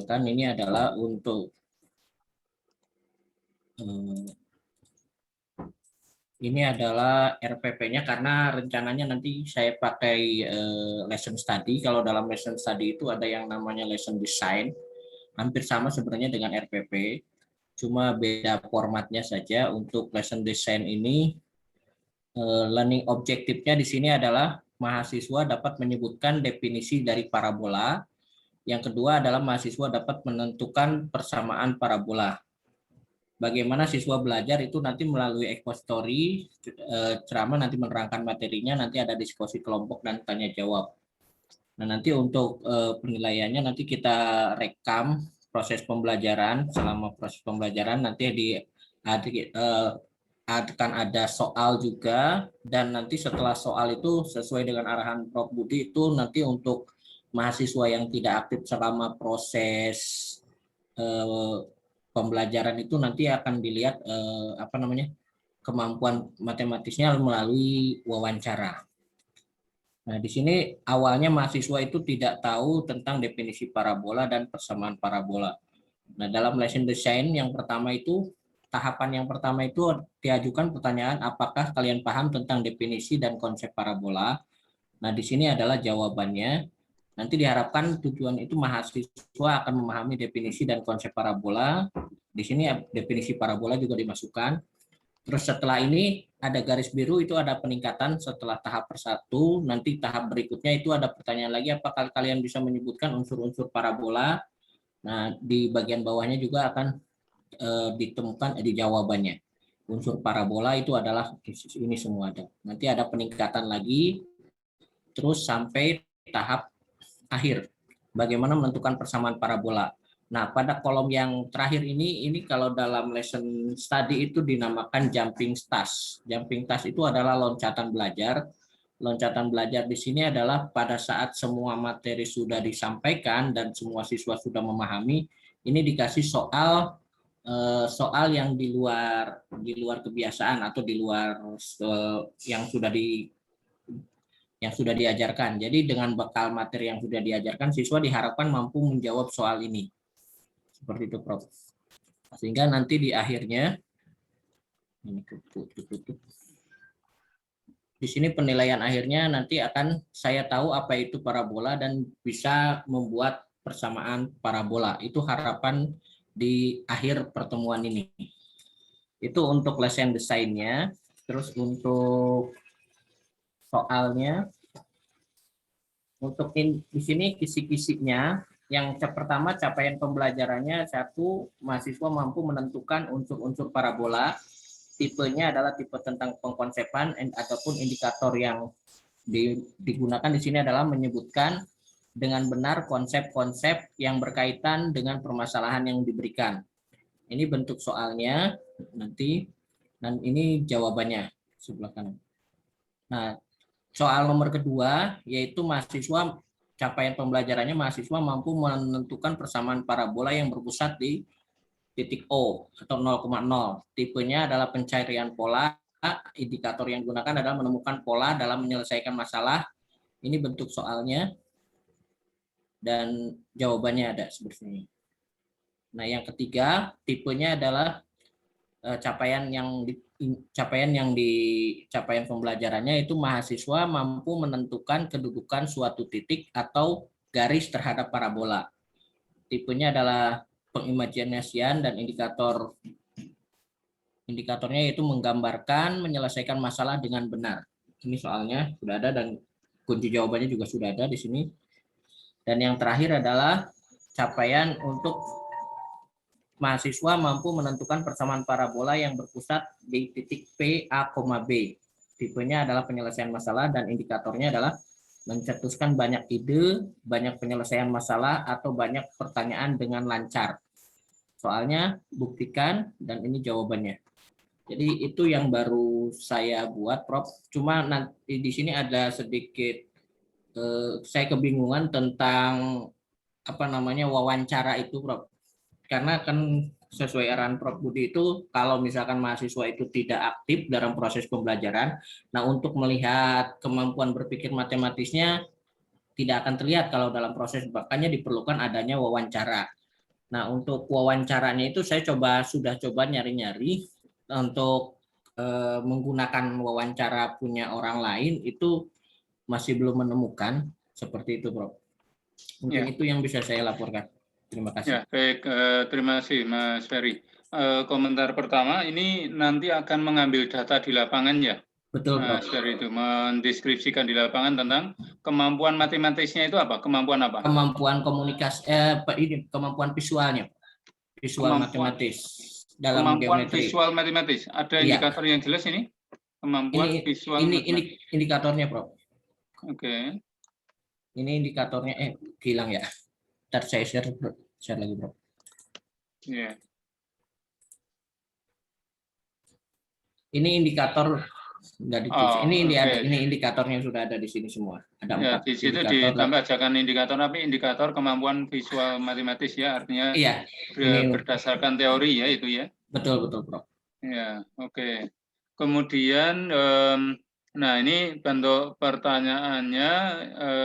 Kan ini adalah untuk ini adalah RPP-nya karena rencananya nanti saya pakai lesson study. Kalau dalam lesson study itu ada yang namanya lesson design, hampir sama sebenarnya dengan RPP, cuma beda formatnya saja. Untuk lesson design ini learning objektifnya di sini adalah mahasiswa dapat menyebutkan definisi dari parabola. Yang kedua adalah mahasiswa dapat menentukan persamaan parabola. Bagaimana siswa belajar itu nanti melalui expository, ceramah nanti menerangkan materinya, nanti ada diskusi kelompok dan tanya jawab. Nah, nanti untuk penilaiannya nanti kita rekam proses pembelajaran. Selama proses pembelajaran nanti akan ada soal juga, dan nanti setelah soal itu sesuai dengan arahan Prof. Budi itu nanti untuk mahasiswa yang tidak aktif selama proses pembelajaran itu nanti akan dilihat kemampuan matematisnya melalui wawancara. Nah, di sini awalnya mahasiswa itu tidak tahu tentang definisi parabola dan persamaan parabola. Nah, dalam lesson design yang pertama itu, tahapan yang pertama itu diajukan pertanyaan, apakah kalian paham tentang definisi dan konsep parabola? Nah, di sini adalah jawabannya. Nanti diharapkan tujuan itu mahasiswa akan memahami definisi dan konsep parabola. Di sini definisi parabola juga dimasukkan. Terus setelah ini ada garis biru, itu ada peningkatan setelah tahap persatu. Nanti tahap berikutnya itu ada pertanyaan lagi, apakah kalian bisa menyebutkan unsur-unsur parabola? Nah, di bagian bawahnya juga akan ditemukan di jawabannya. Unsur parabola itu adalah ini semua ada. Nanti ada peningkatan lagi, terus sampai tahap akhir. Bagaimana menentukan persamaan parabola. Nah, pada kolom yang terakhir ini kalau dalam lesson study itu dinamakan jumping task. Jumping task itu adalah loncatan belajar. Loncatan belajar di sini adalah pada saat semua materi sudah disampaikan dan semua siswa sudah memahami, ini dikasih soal yang di luar kebiasaan atau di luar yang sudah diajarkan. Jadi dengan bekal materi yang sudah diajarkan, siswa diharapkan mampu menjawab soal ini. Seperti itu, Prof. Sehingga nanti di akhirnya, di sini penilaian akhirnya nanti akan saya tahu apa itu parabola dan bisa membuat persamaan parabola. Itu harapan di akhir pertemuan ini. Itu untuk lesson desainnya. Terus untuk soalnya, untuk di sini kisi-kisinya, yang pertama capaian pembelajarannya, satu, mahasiswa mampu menentukan unsur-unsur parabola. Tipenya adalah tipe tentang pengkonsepan ataupun indikator yang digunakan di sini adalah menyebutkan dengan benar konsep-konsep yang berkaitan dengan permasalahan yang diberikan. Ini bentuk soalnya nanti, dan ini jawabannya sebelah kanan. Nah, soal nomor kedua, yaitu mahasiswa, capaian pembelajarannya mahasiswa mampu menentukan persamaan parabola yang berpusat di titik O atau 0,0. Tipenya adalah pencarian pola. Indikator yang digunakan adalah menemukan pola dalam menyelesaikan masalah. Ini bentuk soalnya. Dan jawabannya ada seperti ini. Nah, yang ketiga, tipenya adalah capaian pembelajarannya itu mahasiswa mampu menentukan kedudukan suatu titik atau garis terhadap parabola. Tipenya adalah pengimajinasian dan indikatornya yaitu menggambarkan menyelesaikan masalah dengan benar. Ini soalnya sudah ada dan kunci jawabannya juga sudah ada di sini. Dan yang terakhir adalah capaian untuk mahasiswa mampu menentukan persamaan parabola yang berpusat di titik P, A, B. Tipenya adalah penyelesaian masalah dan indikatornya adalah mencetuskan banyak ide, banyak penyelesaian masalah, atau banyak pertanyaan dengan lancar. Soalnya buktikan, dan ini jawabannya. Jadi itu yang baru saya buat, Prof. Cuma nanti di sini ada sedikit saya kebingungan tentang wawancara itu, Prof. Karena kan sesuai arahan Prof. Budi itu kalau misalkan mahasiswa itu tidak aktif dalam proses pembelajaran, nah untuk melihat kemampuan berpikir matematisnya tidak akan terlihat kalau dalam proses, makanya diperlukan adanya wawancara. Nah, untuk wawancaranya itu saya sudah coba nyari-nyari untuk menggunakan wawancara punya orang lain itu masih belum menemukan seperti itu, Bro. Mungkin Ya. itu yang bisa saya laporkan. Terima kasih. Ya, baik. Terima kasih, Mas Ferry. Komentar pertama, ini nanti akan mengambil data di lapangan ya, Betul, Bro. Mas Ferry, itu mendeskripsikan di lapangan tentang kemampuan matematisnya itu apa? Kemampuan apa? Kemampuan komunikasi, ini kemampuan visualnya, visual matematis dalam Kemampuan geometri. visual matematis. Ada Iya. indikator yang jelas ini? Kemampuan visual matematis. Indikatornya, Bro. Oke. Ini indikatornya hilang ya. Ntar saya share lagi, Bro. Ya. Ini indikator nggak ditulis. Oke. Ini indikatornya sudah ada di sini semua. Ada Ya, 4 di situ indikator. ditambah ajakan indikator, tapi indikator kemampuan visual matematis ya, artinya Iya. Ini berdasarkan teori ya itu ya. betul, Bro. Ya, oke. Kemudian, nah ini bentuk pertanyaannya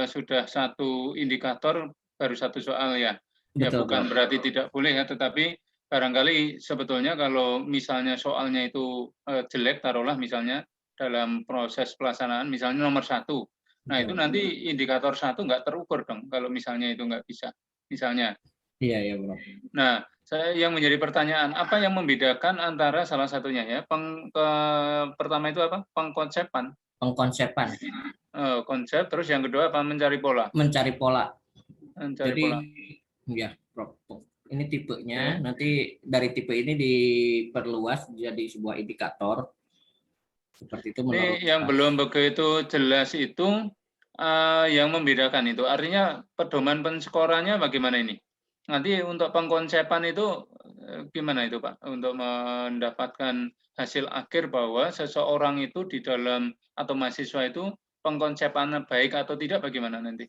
sudah satu indikator, baru satu soal ya. Ya Betul, bukan Bro. berarti tidak boleh ya, tetapi barangkali sebetulnya kalau misalnya soalnya itu jelek, taruhlah misalnya dalam proses pelaksanaan, misalnya nomor 1. Nah itu Betul. nanti indikator 1 nggak terukur dong, kalau misalnya itu nggak bisa. Misalnya. Iya, Bro. Nah, yang menjadi pertanyaan, apa yang membedakan antara salah satunya ya? Pertama itu apa? Pengkonsepan. Pengkonsepan. Konsep, terus yang kedua apa? Mencari pola. Mencari pola. Mencari Jadi, pola. ya, Bro. Ini tipenya, nanti dari tipe ini diperluas jadi sebuah indikator. Seperti itu menurut Ini yang belum begitu jelas itu yang membedakan itu. Artinya pedoman penskorannya bagaimana ini? Nanti untuk pengkonsepan itu gimana itu Pak? Untuk mendapatkan hasil akhir bahwa seseorang itu di dalam atau mahasiswa itu pengkonsepannya baik atau tidak bagaimana nanti?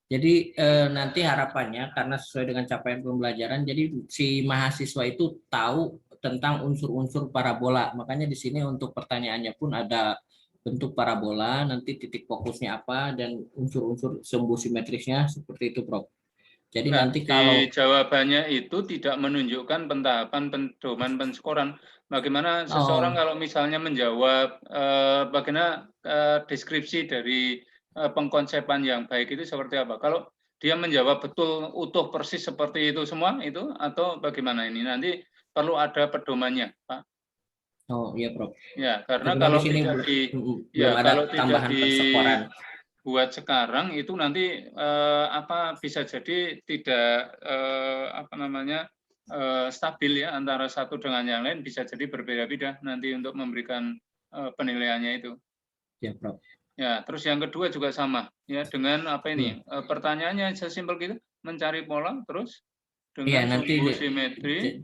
Jadi nanti harapannya karena sesuai dengan capaian pembelajaran, jadi si mahasiswa itu tahu tentang unsur-unsur parabola. Makanya di sini untuk pertanyaannya pun ada bentuk parabola, nanti titik fokusnya apa, dan unsur-unsur sumbu simetrisnya seperti itu, Prof. Jadi Nah, nanti di kalau jawabannya itu tidak menunjukkan pentahapan pedoman penskoran. Bagaimana seseorang kalau misalnya menjawab, bagaimana deskripsi dari pengkonsepan yang baik itu seperti apa? Kalau dia menjawab betul utuh persis seperti itu semua itu atau bagaimana ini? Nanti perlu ada pedomannya, Pak. oh iya, Prof. Ya, karena Kebetulan di kalau sini tidak belum ada kalau tidak tambahan persekoran. buat sekarang itu nanti bisa jadi tidak stabil ya antara satu dengan yang lain, bisa jadi berbeda-beda nanti untuk memberikan penilaiannya itu. Ya, Prof. Ya, terus yang kedua juga sama ya dengan apa ini pertanyaannya sesimpel gitu, mencari pola terus dengan sumbu simetri.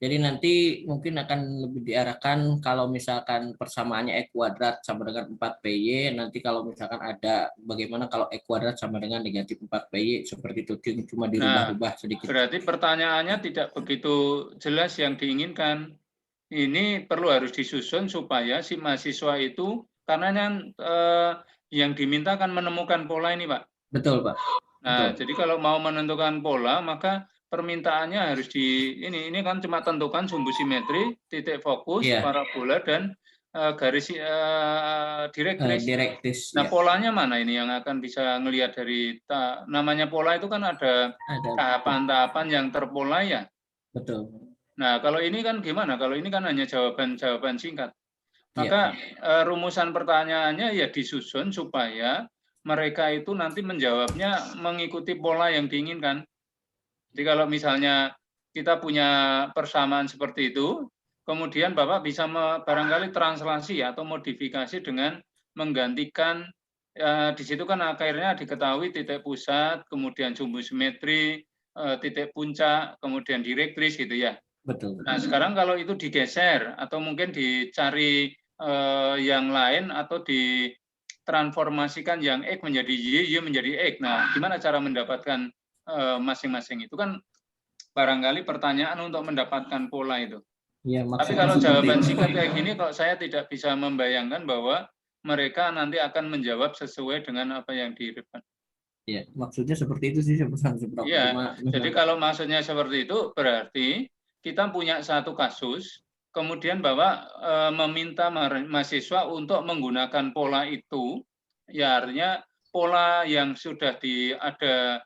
Jadi nanti mungkin akan lebih diarahkan kalau misalkan persamaannya E kuadrat sama dengan 4PY, nanti kalau misalkan ada bagaimana kalau E kuadrat sama dengan negatif 4PY, seperti itu, cuma dirubah-rubah sedikit. Berarti pertanyaannya tidak begitu jelas yang diinginkan. Ini perlu harus disusun supaya si mahasiswa itu, karena yang diminta kan menemukan pola ini, Pak. Betul, Pak. Nah, jadi kalau mau menentukan pola, maka permintaannya harus ini kan cuma tentukan sumbu simetri, titik fokus, parabola dan garis direktris. Nah, polanya mana ini yang akan bisa ngelihat dari namanya pola itu kan ada tahapan-tahapan yang terpola ya. Betul. Nah, kalau ini kan gimana? Kalau ini kan hanya jawaban-jawaban singkat. Maka rumusan pertanyaannya ya disusun supaya mereka itu nanti menjawabnya mengikuti pola yang diinginkan. Jadi kalau misalnya kita punya persamaan seperti itu, kemudian Bapak bisa barangkali translasi atau modifikasi dengan menggantikan di situ kan akhirnya diketahui titik pusat, kemudian sumbu simetri, titik puncak, kemudian direktris gitu ya. Betul. Nah, sekarang kalau itu digeser atau mungkin dicari yang lain atau ditransformasikan yang X menjadi Y menjadi X. Nah, gimana cara mendapatkan masing-masing itu kan barangkali pertanyaan untuk mendapatkan pola itu. Ya, tapi kalau jawaban singkat kayak gini, kok saya tidak bisa membayangkan bahwa mereka nanti akan menjawab sesuai dengan apa yang diharapkan. Ya, maksudnya seperti itu sih seperti Iya, cuma jadi kalau maksudnya seperti itu berarti kita punya satu kasus, kemudian Bapak meminta mahasiswa untuk menggunakan pola itu, ya artinya pola yang sudah ada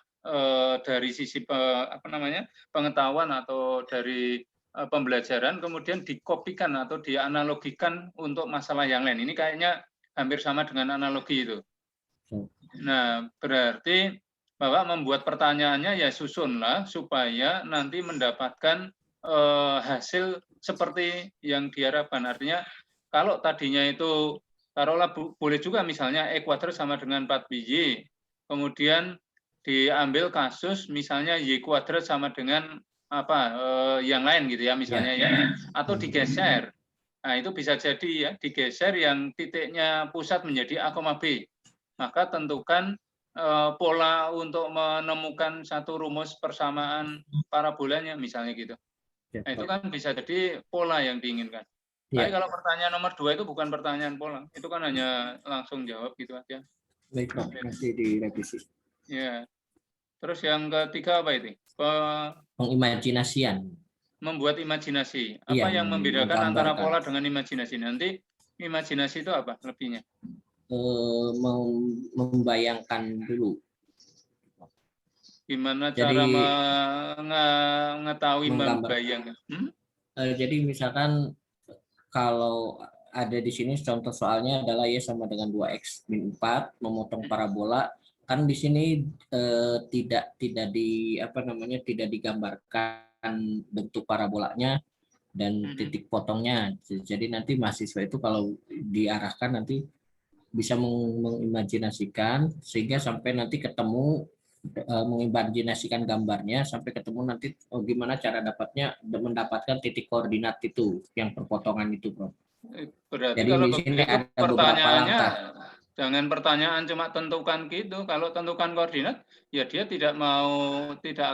dari sisi apa namanya pengetahuan atau dari pembelajaran, kemudian dikopikan atau dianalogikan untuk masalah yang lain. Ini kayaknya hampir sama dengan analogi itu. Nah, berarti Bapak membuat pertanyaannya ya susunlah supaya nanti mendapatkan hasil seperti yang diharapkan. Artinya kalau tadinya itu taruhlah boleh juga misalnya E kuadrat sama dengan 4Y, kemudian diambil kasus misalnya Y kuadrat sama dengan apa yang lain gitu ya misalnya ya, atau digeser. Nah, itu bisa jadi ya digeser yang titiknya pusat menjadi A, B. Maka tentukan pola untuk menemukan satu rumus persamaan parabolanya misalnya gitu. Nah, itu kan bisa jadi pola yang diinginkan. Tapi kalau pertanyaan nomor 2 itu bukan pertanyaan pola, itu kan hanya langsung jawab gitu aja. Baik, Prof. Nanti direvisi. Ya. Terus yang ketiga apa itu? Pengimajinasian. Membuat imajinasi. Apa yang membedakan antara pola dengan imajinasi? Nanti imajinasi itu apa lebihnya? Membayangkan dulu. Gimana cara mengetahui membayangkan? Jadi misalkan kalau ada di sini contoh soalnya adalah Y sama dengan 2X min 4 memotong parabola, kan di sini tidak digambarkan bentuk parabolanya dan titik potongnya. Jadi nanti mahasiswa itu kalau diarahkan nanti bisa mengimajinasikan sehingga sampai nanti ketemu mengimajinasikan gambarnya sampai ketemu nanti gimana cara mendapatkan titik koordinat itu yang perpotongan itu, Prof. Berarti jadi kalau di sini begitu ada pertanyaannya jangan pertanyaan cuma tentukan gitu. Kalau tentukan koordinat ya dia tidak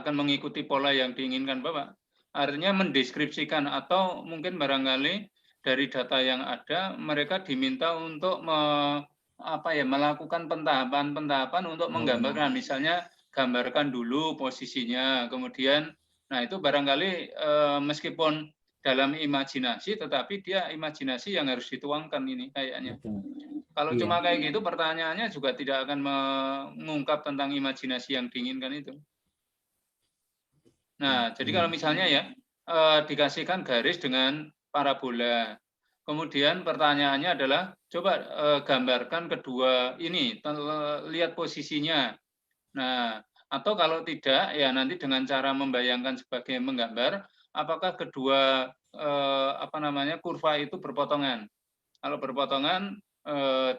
akan mengikuti pola yang diinginkan Bapak. Artinya mendeskripsikan atau mungkin barangkali dari data yang ada mereka diminta untuk melakukan pentahapan untuk menggambarkan, misalnya gambarkan dulu posisinya, kemudian nah itu barangkali meskipun dalam imajinasi tetapi dia imajinasi yang harus dituangkan ini kayaknya. Kalau cuma kayak gitu pertanyaannya juga tidak akan mengungkap tentang imajinasi yang diinginkan itu. Nah, jadi kalau misalnya ya dikasihkan garis dengan parabola. Kemudian pertanyaannya adalah coba gambarkan kedua ini, lihat posisinya. Nah, atau kalau tidak ya nanti dengan cara membayangkan sebagai menggambar apakah kedua kurva itu berpotongan. Kalau berpotongan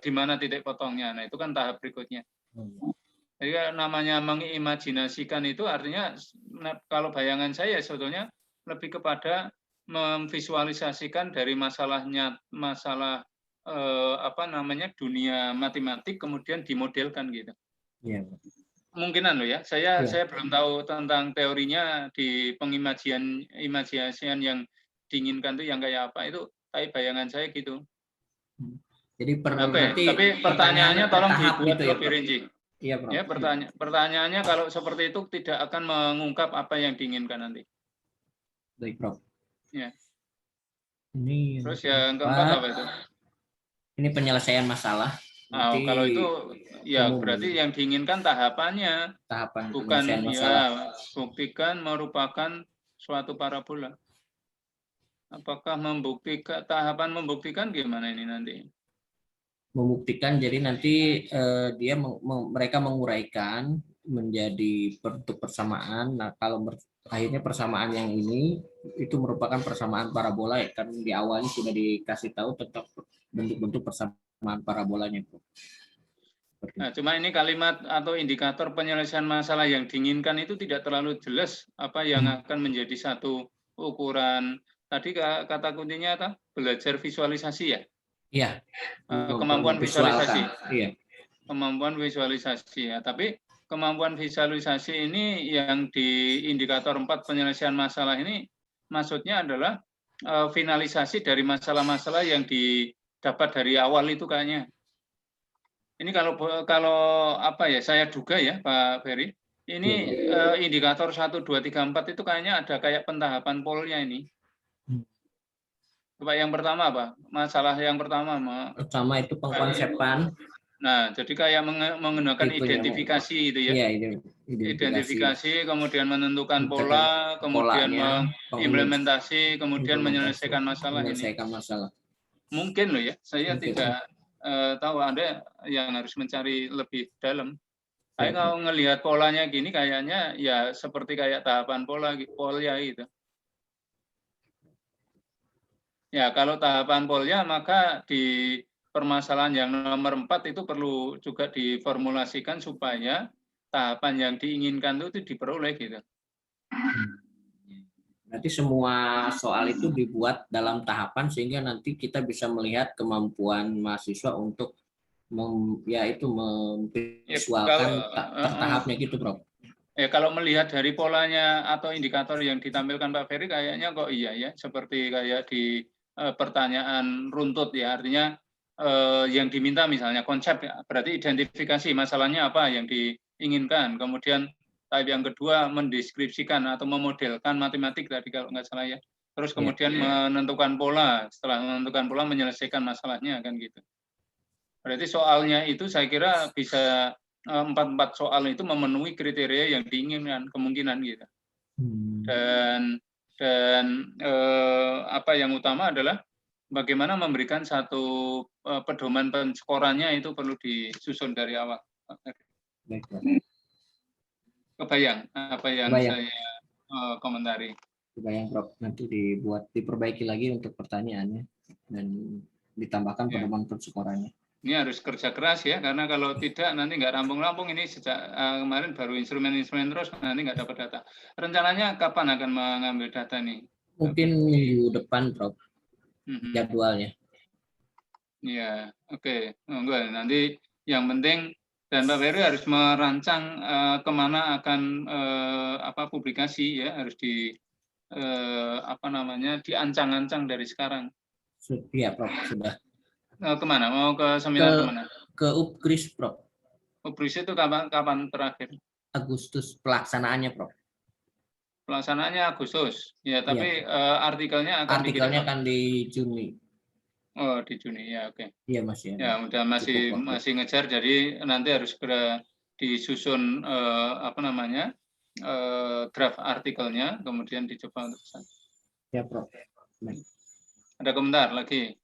di mana titik potongnya. Nah, itu kan tahap berikutnya. Jadi namanya mengimajinasikan itu artinya kalau bayangan saya sebetulnya lebih kepada memvisualisasikan dari masalah dunia matematik kemudian dimodelkan gitu. Ya. Kemungkinan loh ya. Saya belum tahu tentang teorinya di pengimajinasian yang diinginkan itu yang kayak apa itu. Tapi bayangan saya gitu. Jadi tapi pertanyaannya tolong dibuat gitu lebih rinci. Iya, Prof. Ya, pertanyaannya kalau seperti itu tidak akan mengungkap apa yang diinginkan nanti. Baik, Prof. Ya. Ini terus yang keempat apa itu? Ini penyelesaian masalah. Kalau itu ya berarti yang diinginkan tahapannya. Bukan ya buktikan merupakan suatu parabola. Apakah tahapan membuktikan gimana ini nanti? Membuktikan jadi nanti mereka menguraikan menjadi bentuk persamaan. Nah, kalau akhirnya persamaan yang ini itu merupakan persamaan parabola ya, kan di awalnya sudah dikasih tahu tentang bentuk-bentuk persamaan parabolanya. Nah, cuma ini kalimat atau indikator penyelesaian masalah yang diinginkan itu tidak terlalu jelas apa yang akan menjadi satu ukuran. Tadi kata kuncinya apa? Belajar visualisasi ya? Iya. Kemampuan visualisasi. Iya. Kemampuan visualisasi ya. Tapi kemampuan visualisasi ini yang di indikator 4 penyelesaian masalah ini maksudnya adalah finalisasi dari masalah-masalah yang didapat dari awal itu kayaknya. Ini kalau apa ya, saya duga ya Pak Ferry, ini indikator 1, 2, 3, 4 itu kayaknya ada kayak pentahapan polnya ini. Coba yang pertama apa? Masalah yang pertama, Pertama itu pengkonsepan. Nah, jadi kayak menggunakan Tipenya, identifikasi itu ya. iya, identifikasi Identifikasi, kemudian menentukan pola, kemudian polanya, mengimplementasi, kemudian menyelesaikan masalah ini. menyelesaikan masalah. Mungkin loh ya, saya Mungkin. tidak tahu, Anda yang harus mencari lebih dalam. Ya, Saya kalau ngelihat polanya gini kayaknya ya seperti kayak tahapan polya gitu. Ya, kalau tahapan polya maka di permasalahan yang nomor 4 itu perlu juga diformulasikan supaya tahapan yang diinginkan itu diperoleh gitu. Berarti semua soal itu dibuat dalam tahapan sehingga nanti kita bisa melihat kemampuan mahasiswa untuk memvisualkan tahapnya gitu, Prof. Ya, kalau melihat dari polanya atau indikator yang ditampilkan Pak Ferry kayaknya kok iya ya, seperti kayak di pertanyaan runtut ya, artinya yang diminta misalnya konsep ya, berarti identifikasi masalahnya apa yang diinginkan, kemudian tahap yang kedua mendeskripsikan atau memodelkan matematik tadi kalau nggak salah ya, terus kemudian menentukan pola, setelah menentukan pola menyelesaikan masalahnya kan gitu. Berarti soalnya itu saya kira bisa 4 soal itu memenuhi kriteria yang diinginkan kemungkinan gitu. Dan apa yang utama adalah bagaimana memberikan satu pedoman penskorannya itu perlu disusun dari awal. Kebayang apa yang saya komentari. Kebayang, Prof. Nanti diperbaiki lagi untuk pertanyaannya dan ditambahkan pedoman penskorannya. Ini harus kerja keras ya, karena kalau tidak nanti nggak rampung-rampung. Ini sejak kemarin baru instrumen-instrumen terus, nanti nggak dapat data. Rencananya kapan akan mengambil data nih? Mungkin minggu depan, Prof. Jadwalnya. Ya, oke. Nanti yang penting, dan Pak Ferry harus merancang kemana akan publikasi ya, harus diancang-ancang dari sekarang. Iya, Prof. Sudah. Kemana? Mau ke seminar kemana? Ke UPGRIS, Prof. UPGRIS itu kapan terakhir? Agustus pelaksanaannya, Prof. Pelaksanaannya Agustus. Ya, tapi artikelnya akan di Juni. Oh, di Juni ya, oke. Iya, Mas ya. Ya, udah masih ngejar, jadi nanti harus segera disusun draft artikelnya, kemudian dicoba untuk sana. Ya, Prof. Ada komentar lagi?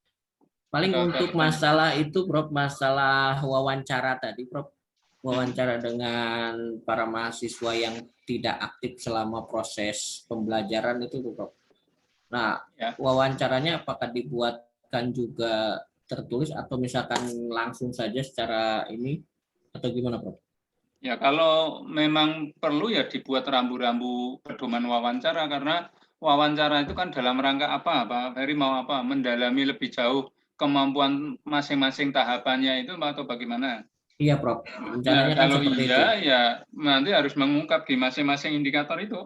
Paling untuk masalah itu, Prof, masalah wawancara tadi, Prof. Wawancara dengan para mahasiswa yang tidak aktif selama proses pembelajaran itu, Prof. Nah, wawancaranya apakah dibuatkan juga tertulis atau misalkan langsung saja secara ini atau gimana, Prof? Ya, kalau memang perlu ya dibuat rambu-rambu pedoman wawancara, karena wawancara itu kan dalam rangka apa, Pak Ferry mau apa? Mendalami lebih jauh kemampuan masing-masing tahapannya itu atau bagaimana? Iya, Prof. Nah, kalau iya, ya nanti harus mengungkap di masing-masing indikator itu.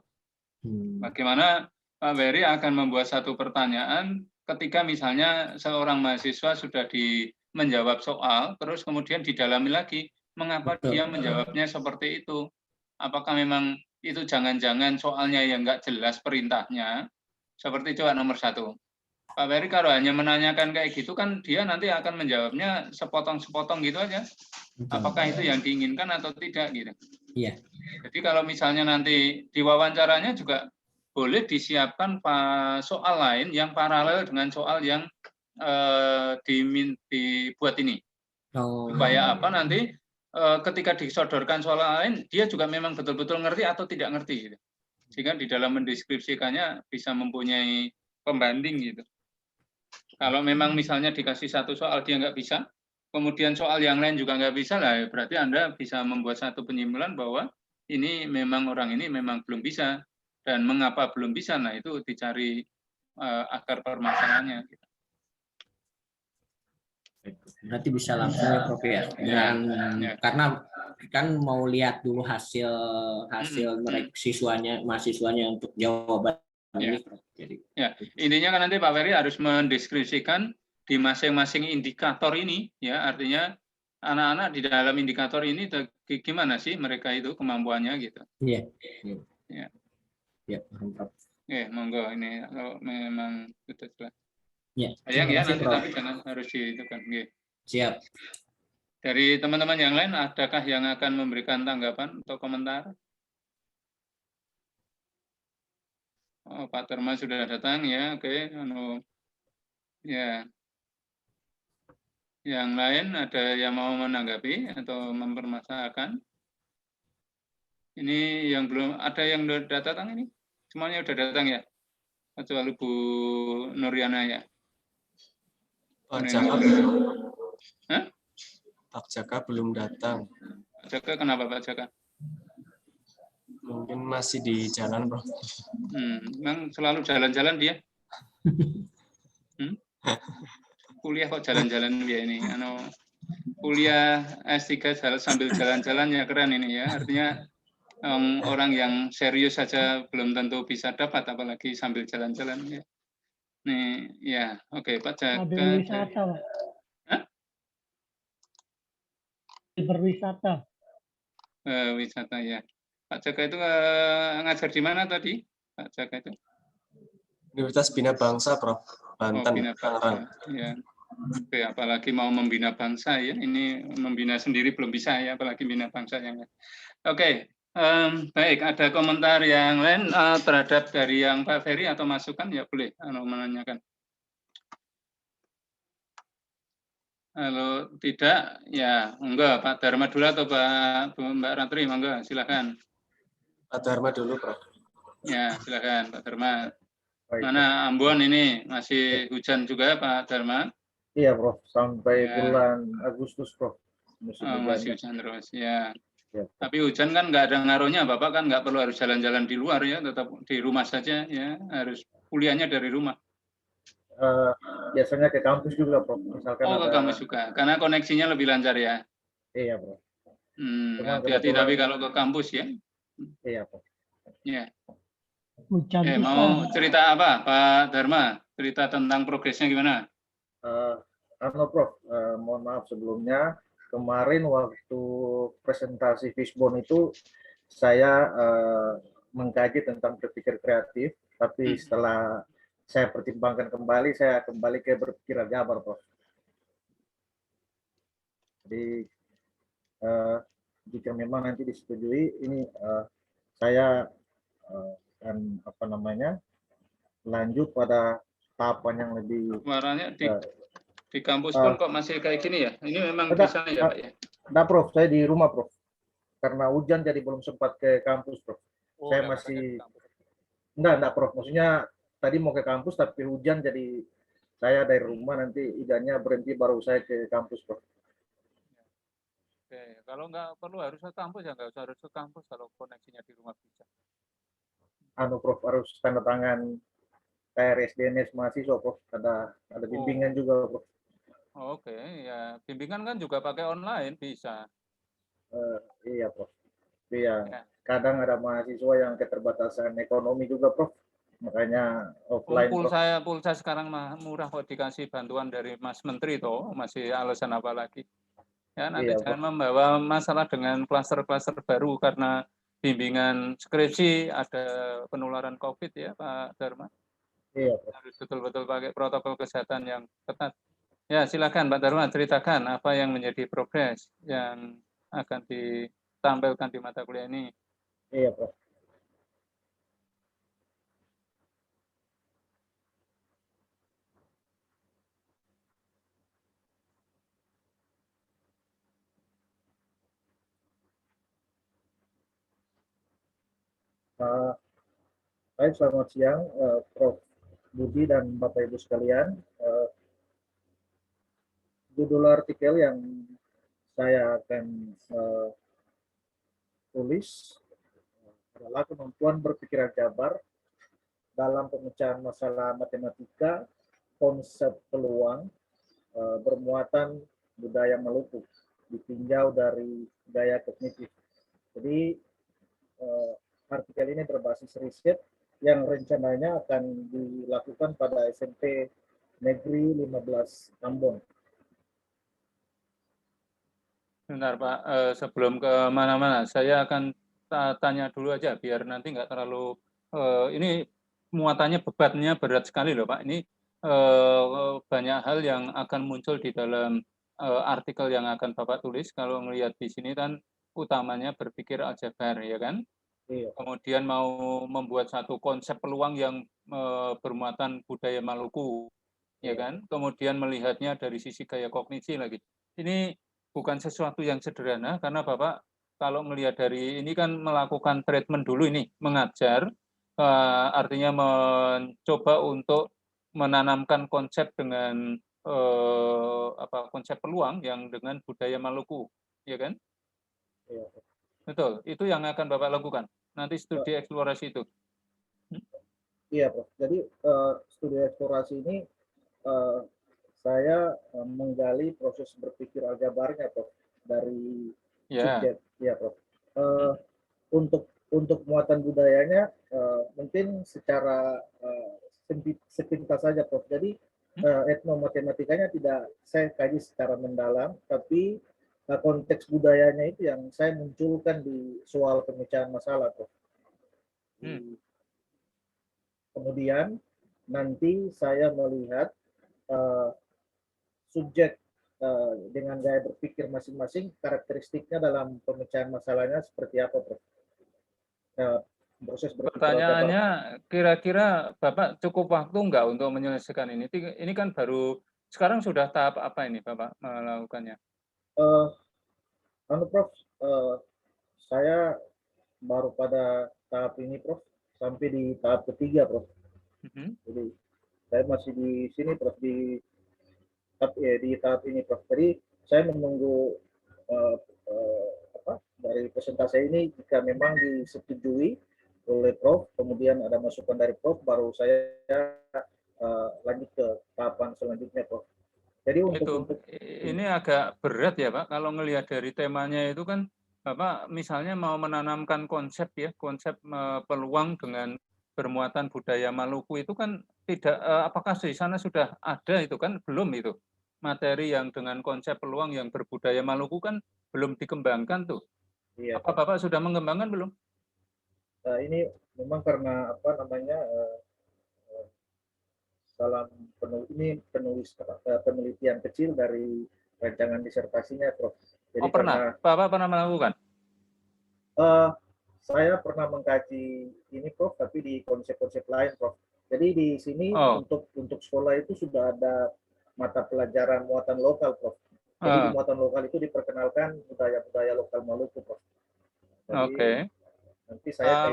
Bagaimana Pak Ferry akan membuat satu pertanyaan ketika misalnya seorang mahasiswa sudah menjawab soal, terus kemudian didalami lagi, mengapa dia menjawabnya seperti itu? Apakah memang itu jangan-jangan soalnya yang nggak jelas perintahnya? Seperti coba nomor 1. Pak Ferry kalau hanya menanyakan kayak gitu kan dia nanti akan menjawabnya sepotong-sepotong gitu aja. Apakah itu yang diinginkan atau tidak gitu. Iya. Jadi kalau misalnya nanti di wawancaranya juga boleh disiapkan soal lain yang paralel dengan soal yang dibuat ini. Supaya apa nanti ketika disodorkan soal lain dia juga memang betul-betul ngerti atau tidak ngerti gitu. Sehingga di dalam mendeskripsikannya bisa mempunyai pembanding gitu. Kalau memang misalnya dikasih satu soal dia nggak bisa, kemudian soal yang lain juga nggak bisa, lah berarti Anda bisa membuat satu penyimpulan bahwa ini memang orang ini memang belum bisa, dan mengapa belum bisa, nah itu dicari akar permasalahannya. Berarti bisa langsung ya, Prof ya. Karena kan mau lihat dulu hasil mahasiswanya untuk jawaban. Ya, intinya kan nanti Pak Ferry harus mendeskripsikan di masing-masing indikator ini, ya artinya anak-anak di dalam indikator ini gimana sih mereka itu kemampuannya gitu. Iya. Ya. Ya, paham, Prof. Monggo ini kalau memang sudah jelas. Ya, Sayang terima ya kasih, nanti Prof. tapi jangan harus kan. Siap. Dari teman-teman yang lain, adakah yang akan memberikan tanggapan atau komentar? Oh, Pak Dharma sudah datang ya, oke. Ya, yang lain ada yang mau menanggapi atau mempermasalahkan? Ini yang belum ada yang sudah datang ini? Semuanya sudah datang ya? Kecuali Bu Nuriana ya? Pak Jaka, Hah? Pak Jaka belum datang. Pak Jaka, kenapa Pak Jaka? Mungkin masih di jalan, Bro. Memang selalu jalan-jalan dia? Kuliah kok jalan-jalan dia ini? Kuliah S3 sambil jalan-jalan ya keren ini ya. Artinya orang yang serius saja belum tentu bisa dapat, apalagi sambil jalan-jalan ya. Nih, ya, oke Pak Jaka. Sambil wisata, Pak. Hah? Berwisata. Wisata ya. Pak Jaka itu ngajar di mana tadi? Pak Jaka itu? Universitas Bina Bangsa, Prof. Banten, Bina Bangsa. Ya. Oke, apalagi mau membina bangsa ya. Ini membina sendiri belum bisa ya, apalagi bina bangsa yang lain. Oke, baik. Ada komentar yang lain terhadap dari yang Pak Ferry atau masukan ya boleh menanyakan. Kalau tidak, ya enggak Pak Dharma dulu atau Mbak Ratri, monggo silakan. Pak Dharma dulu, Prof. Ya, silakan Pak Dharma. Mana Ambon ini masih hujan juga Pak Dharma? Iya, Prof. Sampai Ya. bulan Agustus, Prof. Masih hujan terus, ya. Ya. Tapi hujan kan nggak ada ngaruhnya, Bapak kan nggak perlu harus jalan-jalan di luar ya, tetap di rumah saja ya, harus kuliahnya dari rumah. Biasanya ke kampus juga, Prof. Misalkan Oh, ke kampus juga, karena koneksinya lebih lancar ya. Iya, Prof. Hati-hati tapi kalau ke kampus ya. Iya, Prof. Ya. Hujan Mau cerita apa, Pak Dharma? Cerita tentang progresnya gimana? Prof, mohon maaf sebelumnya. Kemarin waktu presentasi Fishbone itu saya mengkaji tentang berpikir kreatif, tapi setelah saya pertimbangkan kembali, saya kembali ke berpikir Jabar, Prof. Jadi jika memang nanti disetujui, ini saya akan lanjut pada tahapan yang lebih. Suaranya di kampus pun kok masih kayak gini ya? Ini memang bisa ya Pak ya? Nah, Prof, saya di rumah, Prof. Karena hujan jadi belum sempat ke kampus, Prof. Saya masih enggak, Prof. Maksudnya tadi mau ke kampus tapi hujan jadi saya dari rumah, nanti hujannya berhenti baru saya ke kampus, Prof. Oke, kalau nggak perlu harus ke kampus ya nggak usah harus ke kampus kalau koneksinya di rumah bisa. Prof, harus tanda tangan RSDNS mahasiswa, Prof. Ada bimbingan juga, Prof. Oke, ya bimbingan kan juga pakai online bisa. Iya, Prof. Iya. Ya. Kadang ada mahasiswa yang keterbatasan ekonomi juga, Prof. Makanya offline. Pulsa sekarang murah kok, dikasih bantuan dari Mas Menteri toh, masih alasan apa lagi? Ya nanti jangan membawa masalah dengan klaster-klaster baru karena bimbingan skripsi ada penularan COVID ya Pak Dharma. Iya, Prof. Harus betul-betul pakai protokol kesehatan yang ketat. Ya, silakan Pak Dharma ceritakan apa yang menjadi progres yang akan ditampilkan di mata kuliah ini. Iya, Prof. Baik, selamat siang, Prof. Budi dan Bapak Ibu sekalian. Judul artikel yang saya akan tulis adalah kemampuan berpikiran Jabar dalam pemecahan masalah matematika, konsep peluang, bermuatan budaya Maluku, ditinjau dari gaya kognitif. Jadi artikel ini berbasis riset yang rencananya akan dilakukan pada SMP Negeri 15 Ambon. Bentar Pak, sebelum ke mana-mana, saya akan tanya dulu aja biar nanti nggak terlalu ini muatannya bebannya berat sekali loh Pak. Ini banyak hal yang akan muncul di dalam artikel yang akan Bapak tulis. Kalau melihat di sini kan utamanya berpikir aljabar ya kan. Iya. Kemudian mau membuat satu konsep peluang yang bermuatan budaya Maluku ya Iya. kan. Kemudian melihatnya dari sisi gaya kognisi lagi. Ini bukan sesuatu yang sederhana karena Bapak kalau melihat dari ini kan melakukan treatment dulu ini, mengajar, artinya mencoba untuk menanamkan konsep dengan konsep peluang yang dengan budaya Maluku, ya kan? Iya. Betul, itu yang akan Bapak lakukan. Nanti studi eksplorasi itu. Iya, Prof. Jadi studi eksplorasi ini saya menggali proses berpikir aljabarnya, Prof, dari Ya, subjek, ya, Prof. Untuk muatan budayanya mungkin secara sepintas saja, Prof. Jadi etnomatematikanya tidak saya kaji secara mendalam, tapi konteks budayanya itu yang saya munculkan di soal pemecahan masalah, Prof. Kemudian nanti saya melihat subjek dengan gaya berpikir masing-masing, karakteristiknya dalam pemecahan masalahnya seperti apa, Prof? Proses berpikir pertanyaannya kira-kira Bapak cukup waktu enggak untuk menyelesaikan ini? Ini kan baru sekarang sudah tahap apa ini Bapak melakukannya? Prof, saya baru pada tahap ini, Prof, sampai di tahap ketiga, Prof. Jadi saya masih di sini, Prof, di tahap ini, Prof. Jadi saya menunggu dari presentasi ini jika memang disetujui oleh Prof, kemudian ada masukan dari Prof, baru saya lanjut ke tahapan selanjutnya, Prof. Jadi untuk ini agak berat ya Pak, kalau melihat dari temanya itu kan Bapak misalnya mau menanamkan konsep ya, konsep peluang dengan bermuatan budaya Maluku itu kan tidak, apakah di sana sudah ada itu kan belum itu materi yang dengan konsep peluang yang berbudaya Maluku kan belum dikembangkan tuh. Iya, apa Bapak sudah mengembangkan belum? Ini memang karena apa namanya dalam penelitian kecil dari rancangan disertasinya, Prof. Jadi pernah, Bapak pernah melakukan? Saya pernah mengkaji ini, Prof, tapi di konsep-konsep lain, Prof. Jadi di sini untuk sekolah itu sudah ada mata pelajaran muatan lokal, Prof. Jadi di muatan lokal itu diperkenalkan budaya-budaya lokal Maluku, Prof. Oke. Nanti saya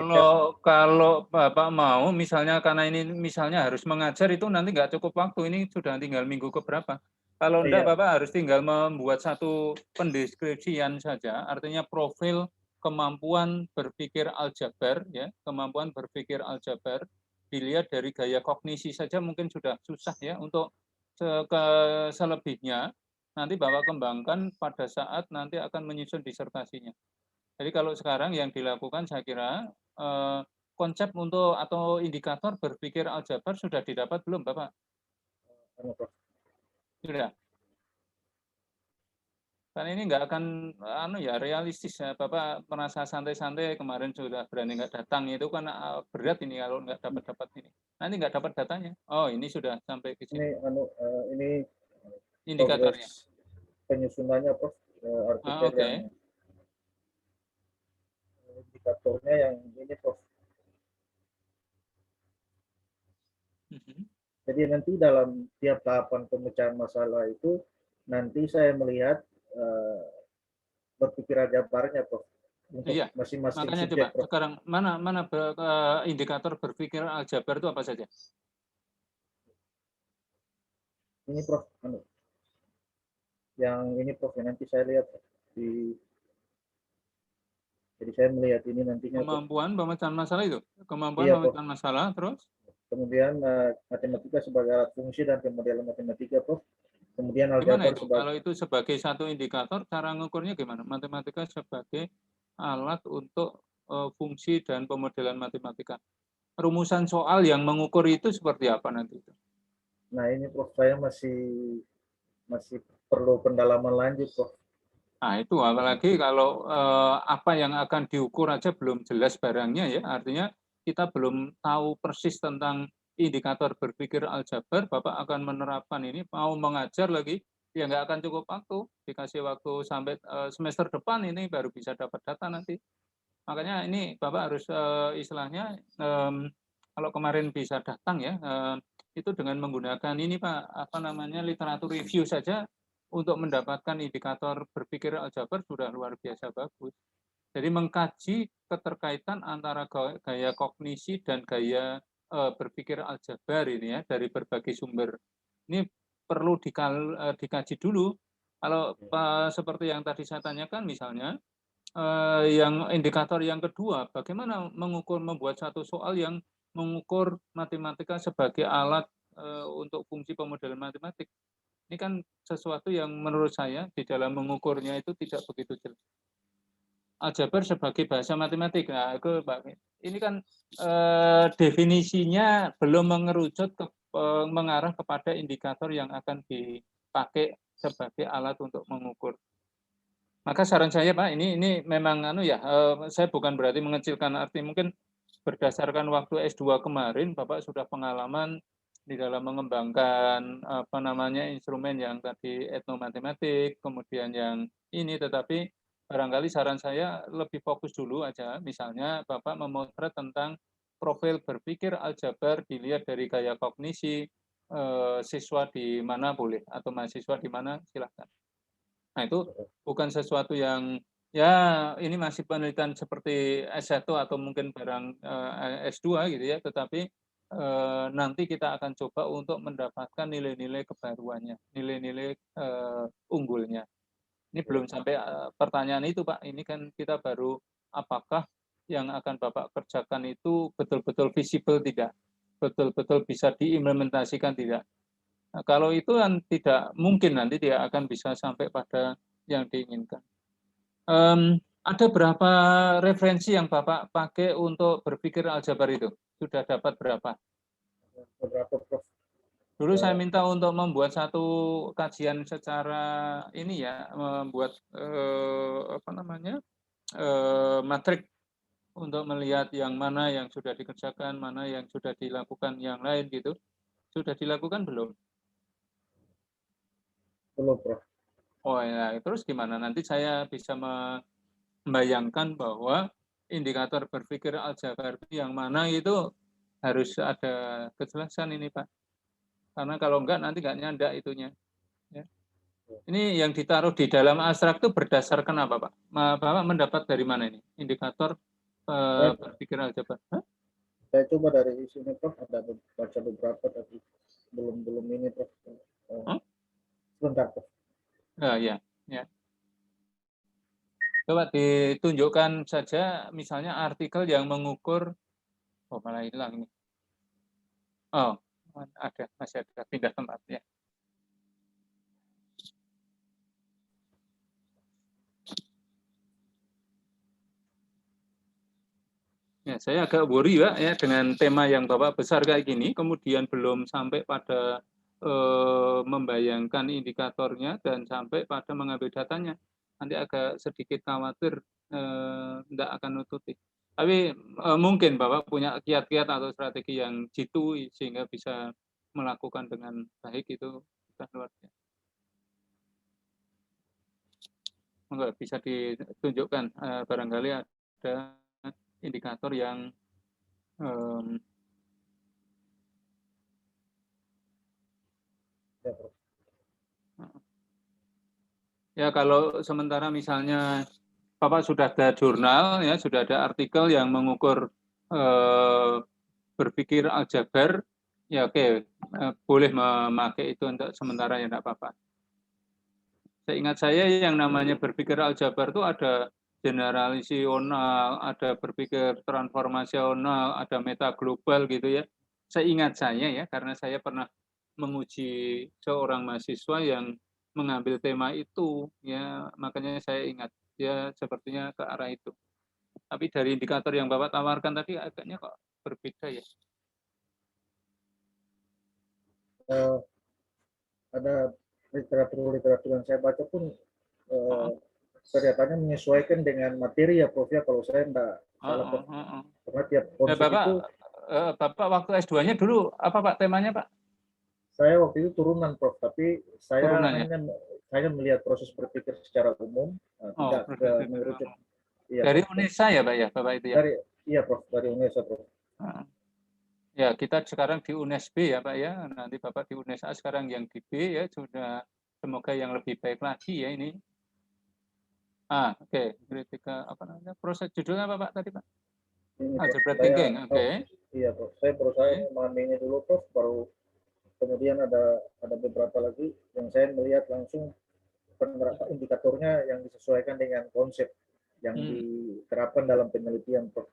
kalau Bapak mau, misalnya karena ini misalnya harus mengajar itu nanti nggak cukup waktu, ini sudah tinggal minggu keberapa. Kalau enggak, Bapak harus tinggal membuat satu pendeskripsian saja, artinya profil kemampuan berpikir aljabar, ya, kemampuan berpikir aljabar, dilihat dari gaya kognisi saja mungkin sudah susah ya untuk selebihnya. Nanti Bapak kembangkan pada saat nanti akan menyusun disertasinya. Jadi kalau sekarang yang dilakukan saya kira konsep untuk atau indikator berpikir aljabar sudah didapat belum Bapak? Sudah. Karena ini nggak akan realistis ya. Bapak merasa santai-santai kemarin sudah berani nggak datang itu kan berat ini kalau nggak dapat ini. Nanti nggak dapat datanya. Oh ini sudah sampai ke sini. Ini indikatornya. Penyusunannya, Prof. Artikel yang indikatornya yang ini, Prof. Jadi nanti dalam tiap tahapan pemecahan masalah itu nanti saya melihat berpikir aljabarnya, Prof. Untuk masing-masing makanya subjek, coba Prof. Sekarang mana indikator berpikir aljabar itu apa saja? Ini, Prof. Yang ini, Prof, nanti saya lihat di. Jadi saya melihat ini nantinya. Kemampuan pemecahan masalah itu, kemampuan pemecahan masalah, terus? Kemudian matematika sebagai alat fungsi dan pemodelan matematika, Prof. Kemudian aljabar kalau itu sebagai satu indikator, cara mengukurnya gimana? Matematika sebagai alat untuk fungsi dan pemodelan matematika. Rumusan soal yang mengukur itu seperti apa nanti? Nah ini, Prof, saya masih perlu pendalaman lanjut, Prof. Nah, itu apalagi kalau apa yang akan diukur aja belum jelas barangnya ya. Artinya kita belum tahu persis tentang indikator berpikir aljabar, Bapak akan menerapkan ini, mau mengajar lagi, ya nggak akan cukup waktu. Dikasih waktu sampai semester depan ini baru bisa dapat data nanti. Makanya ini Bapak harus istilahnya kalau kemarin bisa datang ya, itu dengan menggunakan ini Pak, apa namanya, literatur review saja untuk mendapatkan indikator berpikir aljabar sudah luar biasa bagus. Jadi mengkaji keterkaitan antara gaya kognisi dan gaya berpikir aljabar ini ya dari berbagai sumber. Ini perlu dikaji dulu. Kalau seperti yang tadi saya tanyakan misalnya, yang indikator yang kedua, bagaimana membuat satu soal yang mengukur matematika sebagai alat untuk fungsi pemodelan matematik. Ini kan sesuatu yang menurut saya di dalam mengukurnya itu tidak begitu jelas. Aljabar sebagai bahasa matematik. Nah, ini kan definisinya belum mengerucut mengarah kepada indikator yang akan dipakai sebagai alat untuk mengukur. Maka saran saya Pak, ini memang saya bukan berarti mengecilkan arti, mungkin berdasarkan waktu S2 kemarin Bapak sudah pengalaman di dalam mengembangkan instrumen yang tadi etnomatematik, kemudian yang ini, tetapi barangkali saran saya lebih fokus dulu aja, misalnya Bapak memotret tentang profil berpikir aljabar dilihat dari gaya kognisi, siswa di mana boleh atau mahasiswa di mana silakan. Nah, itu bukan sesuatu yang ya ini masih penelitian seperti S1 atau mungkin barang S2 gitu ya, tetapi nanti kita akan coba untuk mendapatkan nilai-nilai kebaruannya, nilai-nilai unggulnya. Ini belum sampai pertanyaan itu Pak, ini kan kita baru apakah yang akan Bapak kerjakan itu betul-betul visible tidak, betul-betul bisa diimplementasikan tidak. Nah, kalau itu kan tidak mungkin nanti dia akan bisa sampai pada yang diinginkan. Ada berapa referensi yang Bapak pakai untuk berpikir aljabar itu? Sudah dapat berapa? Beberapa Prof. Dulu saya minta untuk membuat satu kajian secara ini ya, membuat matrik untuk melihat yang mana yang sudah dikerjakan, mana yang sudah dilakukan yang lain gitu. Sudah dilakukan belum? Belum Prof. Oh ya, terus gimana? Nanti saya bisa membayangkan bahwa indikator berpikir aljabar yang mana itu harus ada kejelasan ini Pak. Karena kalau enggak nanti enggak nyandak itunya. Ya. Ini yang ditaruh di dalam abstrak itu berdasarkan apa Pak? Bapak mendapat dari mana ini? Indikator berpikir aljabar. Hah? Saya coba dari sini Prof, ada baca beberapa tapi belum ini Prof. Sebentar Prof. Ya. Coba ditunjukkan saja misalnya artikel yang mengukur, malah hilang ini. Oh, masih ada, pindah tempat ya. Ya, saya agak worry Pak ya dengan tema yang Bapak besar kayak gini, kemudian belum sampai pada membayangkan indikatornya dan sampai pada mengambil datanya. Nanti agak sedikit khawatir tidak akan nututi. Tapi mungkin Bapak punya kiat-kiat atau strategi yang jitu sehingga bisa melakukan dengan baik, itu sudah luar biasa. Enggak bisa ditunjukkan barangkali ada indikator yang ya kalau sementara misalnya Bapak sudah ada jurnal ya, sudah ada artikel yang mengukur berpikir aljabar, ya oke, boleh memakai itu untuk sementara ya enggak apa-apa. Seingat saya yang namanya berpikir aljabar itu ada generalisional, ada berpikir transformasional, ada meta global gitu ya. Seingat saya ya, karena saya pernah menguji seorang mahasiswa yang mengambil tema itu, ya makanya saya ingat ya sepertinya ke arah itu. Tapi dari indikator yang Bapak tawarkan tadi agaknya kok berbeda ya. Ada literatur yang saya baca pun kelihatannya menyesuaikan dengan materi ya Prof ya, kalau saya enggak salah Prof. Karena tiap Ya, konsep itu Bapak waktu S2-nya dulu apa Pak temanya Pak? saya waktu itu turunan Prof, tapi saya Turunan ya? hanya melihat proses berpikir secara umum, Oh, tidak ke mengerucut. Iya, dari Prof. UNESA ya Pak ya, Bapak itu ya? Iya Prof, dari UNESA Prof. Ya, kita sekarang di UNESB ya Pak ya, nanti Bapak di UNESA sekarang yang di B ya, sudah semoga yang lebih baik lagi ya ini. Oke. Kritika apa namanya? Proses judulnya apa Pak tadi Pak? Ini Prof, Algebra saya thinking, oke. iya Prof, saya berusaha Oke. memahaminya dulu Prof, baru kemudian ada beberapa lagi yang saya melihat langsung penerapan indikatornya yang disesuaikan dengan konsep yang diterapkan dalam penelitian Prof.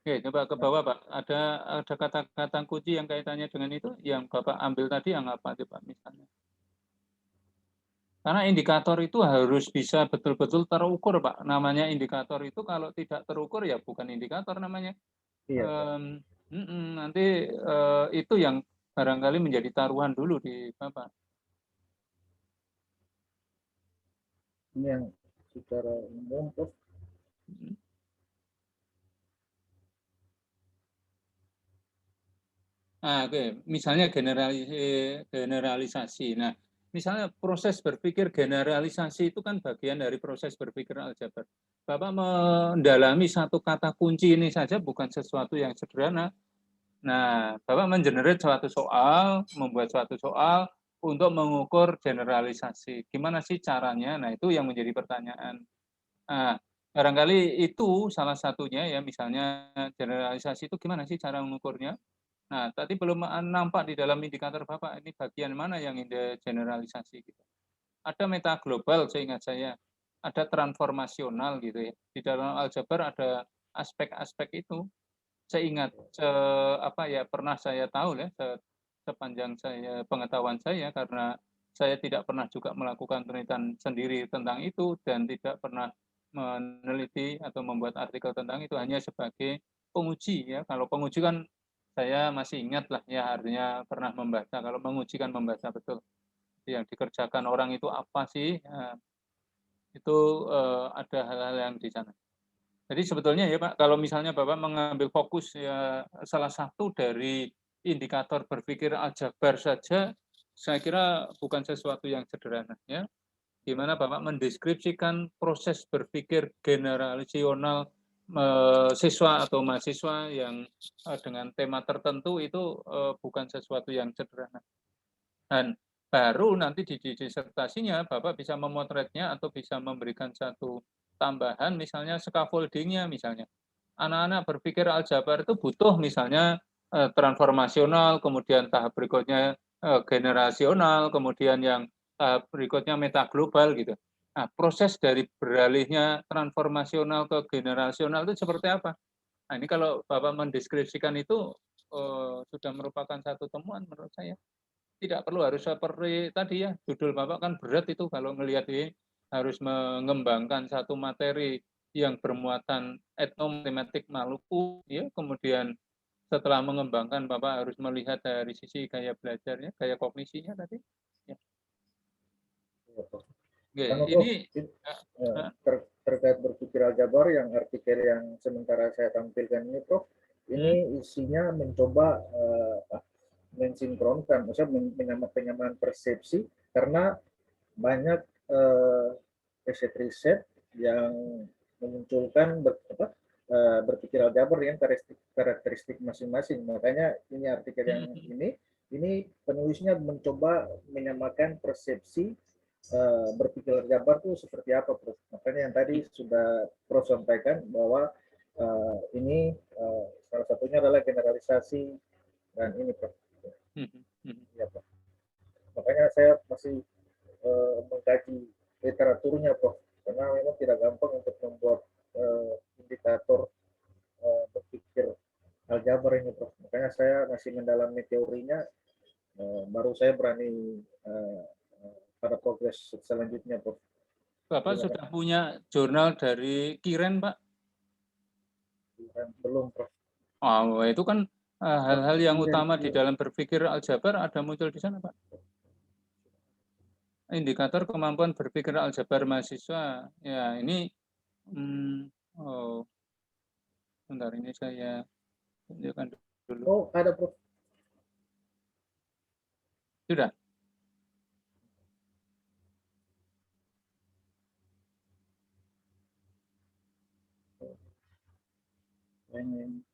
Oke, coba ke bawah Pak. Ada kata-kata kunci yang kaitannya dengan itu yang Bapak ambil tadi yang apa Pak misalnya? Karena indikator itu harus bisa betul-betul terukur Pak. Namanya indikator itu kalau tidak terukur ya bukan indikator namanya. Iya. Nanti itu yang barangkali menjadi taruhan dulu di Bapak. Ini yang secara umum Prof. Oke. Misalnya generalisasi. Nah, misalnya proses berpikir generalisasi itu kan bagian dari proses berpikir aljabar. Bapak mendalami satu kata kunci ini saja bukan sesuatu yang sederhana. Nah, Bapak mengenerate suatu soal, membuat suatu soal untuk mengukur generalisasi. Gimana sih caranya? Nah, itu yang menjadi pertanyaan. Nah, barangkali itu salah satunya ya, misalnya generalisasi itu gimana sih cara mengukurnya? Nah, tadi belum nampak di dalam indikator Bapak, ini bagian mana yang generalisasi gitu. Ada meta global seingat saya, ada transformasional gitu ya. Di dalam aljabar ada aspek-aspek itu. Seingat pernah saya tahu ya sepanjang saya pengetahuan saya karena saya tidak pernah juga melakukan penelitian sendiri tentang itu dan tidak pernah meneliti atau membuat artikel tentang itu hanya sebagai penguji ya. Kalau penguji kan saya masih ingat lah ya artinya pernah membaca. Kalau menguji kan membaca betul yang dikerjakan orang itu apa sih? Itu ada hal-hal yang di sana. Jadi sebetulnya ya Pak, kalau misalnya Bapak mengambil fokus ya salah satu dari indikator berpikir aljabar saja, saya kira bukan sesuatu yang sederhana ya. Di mana Bapak mendeskripsikan proses berpikir generasional siswa atau mahasiswa yang dengan tema tertentu itu bukan sesuatu yang sederhana. Dan baru nanti di disertasinya Bapak bisa memotretnya atau bisa memberikan satu tambahan misalnya scaffolding-nya misalnya. Anak-anak berpikir aljabar itu butuh misalnya transformasional, kemudian tahap berikutnya generasional, kemudian yang tahap berikutnya meta global gitu. Nah, proses dari beralihnya transformasional ke generasional itu seperti apa? Nah, ini kalau Bapak mendeskripsikan itu sudah merupakan satu temuan menurut saya. Tidak perlu harus seperti tadi ya, judul Bapak kan berat itu kalau melihat ini harus mengembangkan satu materi yang bermuatan etnomatematik Maluku, ya kemudian setelah mengembangkan Bapak harus melihat dari sisi gaya belajarnya, gaya kognisinya tadi. Ya. Oke, ini terkait berpikir aljabar yang artikel yang sementara saya tampilkan ini Prof, ini isinya mencoba mensinkronkan, maksudnya penyamaan persepsi karena banyak riset-riset yang memunculkan berpikir aljabar dengan karakteristik masing-masing. Makanya ini artikel yang ini penulisnya mencoba menyamakan persepsi berpikir aljabar itu seperti apa, Prof. Makanya yang tadi sudah Prof sampaikan bahwa ini salah satunya adalah generalisasi dan ini Prof. Ya, Prof. Makanya saya masih mengkaji literaturnya Prof, karena memang tidak gampang untuk membuat indikator berpikir aljabar ini Prof. Makanya saya masih mendalami teorinya, baru saya berani pada progres selanjutnya Prof. Bapak sudah punya jurnal dari Kiren Pak? Belum Prof. Oh, itu kan hal-hal yang utama di dalam berpikir aljabar ada muncul di sana Pak. indikator kemampuan berpikir aljabar mahasiswa. Ya, ini bentar ini saya tunjukkan dulu. Oh, ada Prof. Sudah. Ini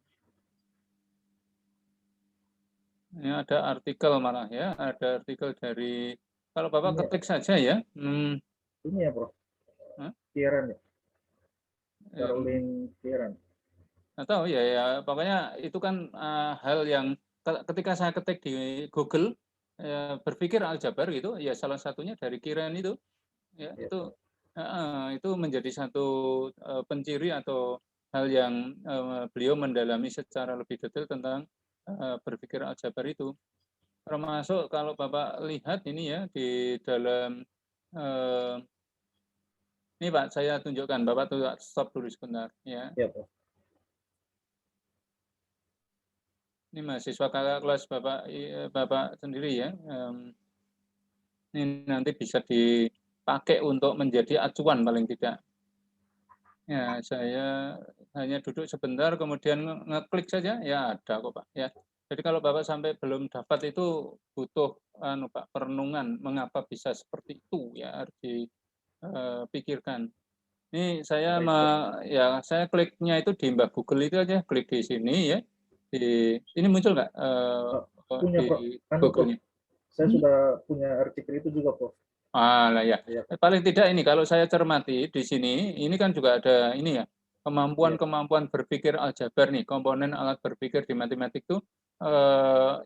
ada artikel malah ya, ada artikel dari kalau Bapak Ini, ketik saja ya. ini ya Prof. Hah? Kieran ya. Caroline Kieran. Atau ya pokoknya itu kan hal yang ketika saya ketik di Google berpikir aljabar gitu ya, salah satunya dari Kieran itu ya, itu menjadi satu penciri atau hal yang beliau mendalami secara lebih detail tentang berpikir aljabar itu. Termasuk kalau Bapak lihat ini ya di dalam ini Pak, saya tunjukkan, Bapak tuh stop dulu sebentar ya. Ya, Prof. Ini mahasiswa kakak kelas Bapak sendiri ya. Ini nanti bisa dipakai untuk menjadi acuan paling tidak. Ya, saya hanya duduk sebentar, kemudian ngeklik saja, ya ada kok Pak. Ya, jadi kalau Bapak sampai belum dapat itu butuh Pak, perenungan mengapa bisa seperti itu ya, harus dipikirkan. Ini saya saya kliknya itu di Mbak Google itu aja, klik di sini ya. Ini muncul nggak punya di Google-nya? Saya Hmm? sudah punya artikel itu juga, Prof. Lah ya. Ya. Paling tidak ini kalau saya cermati di sini, ini kan juga ada ini ya, kemampuan berpikir aljabar nih, komponen alat berpikir di matematik itu.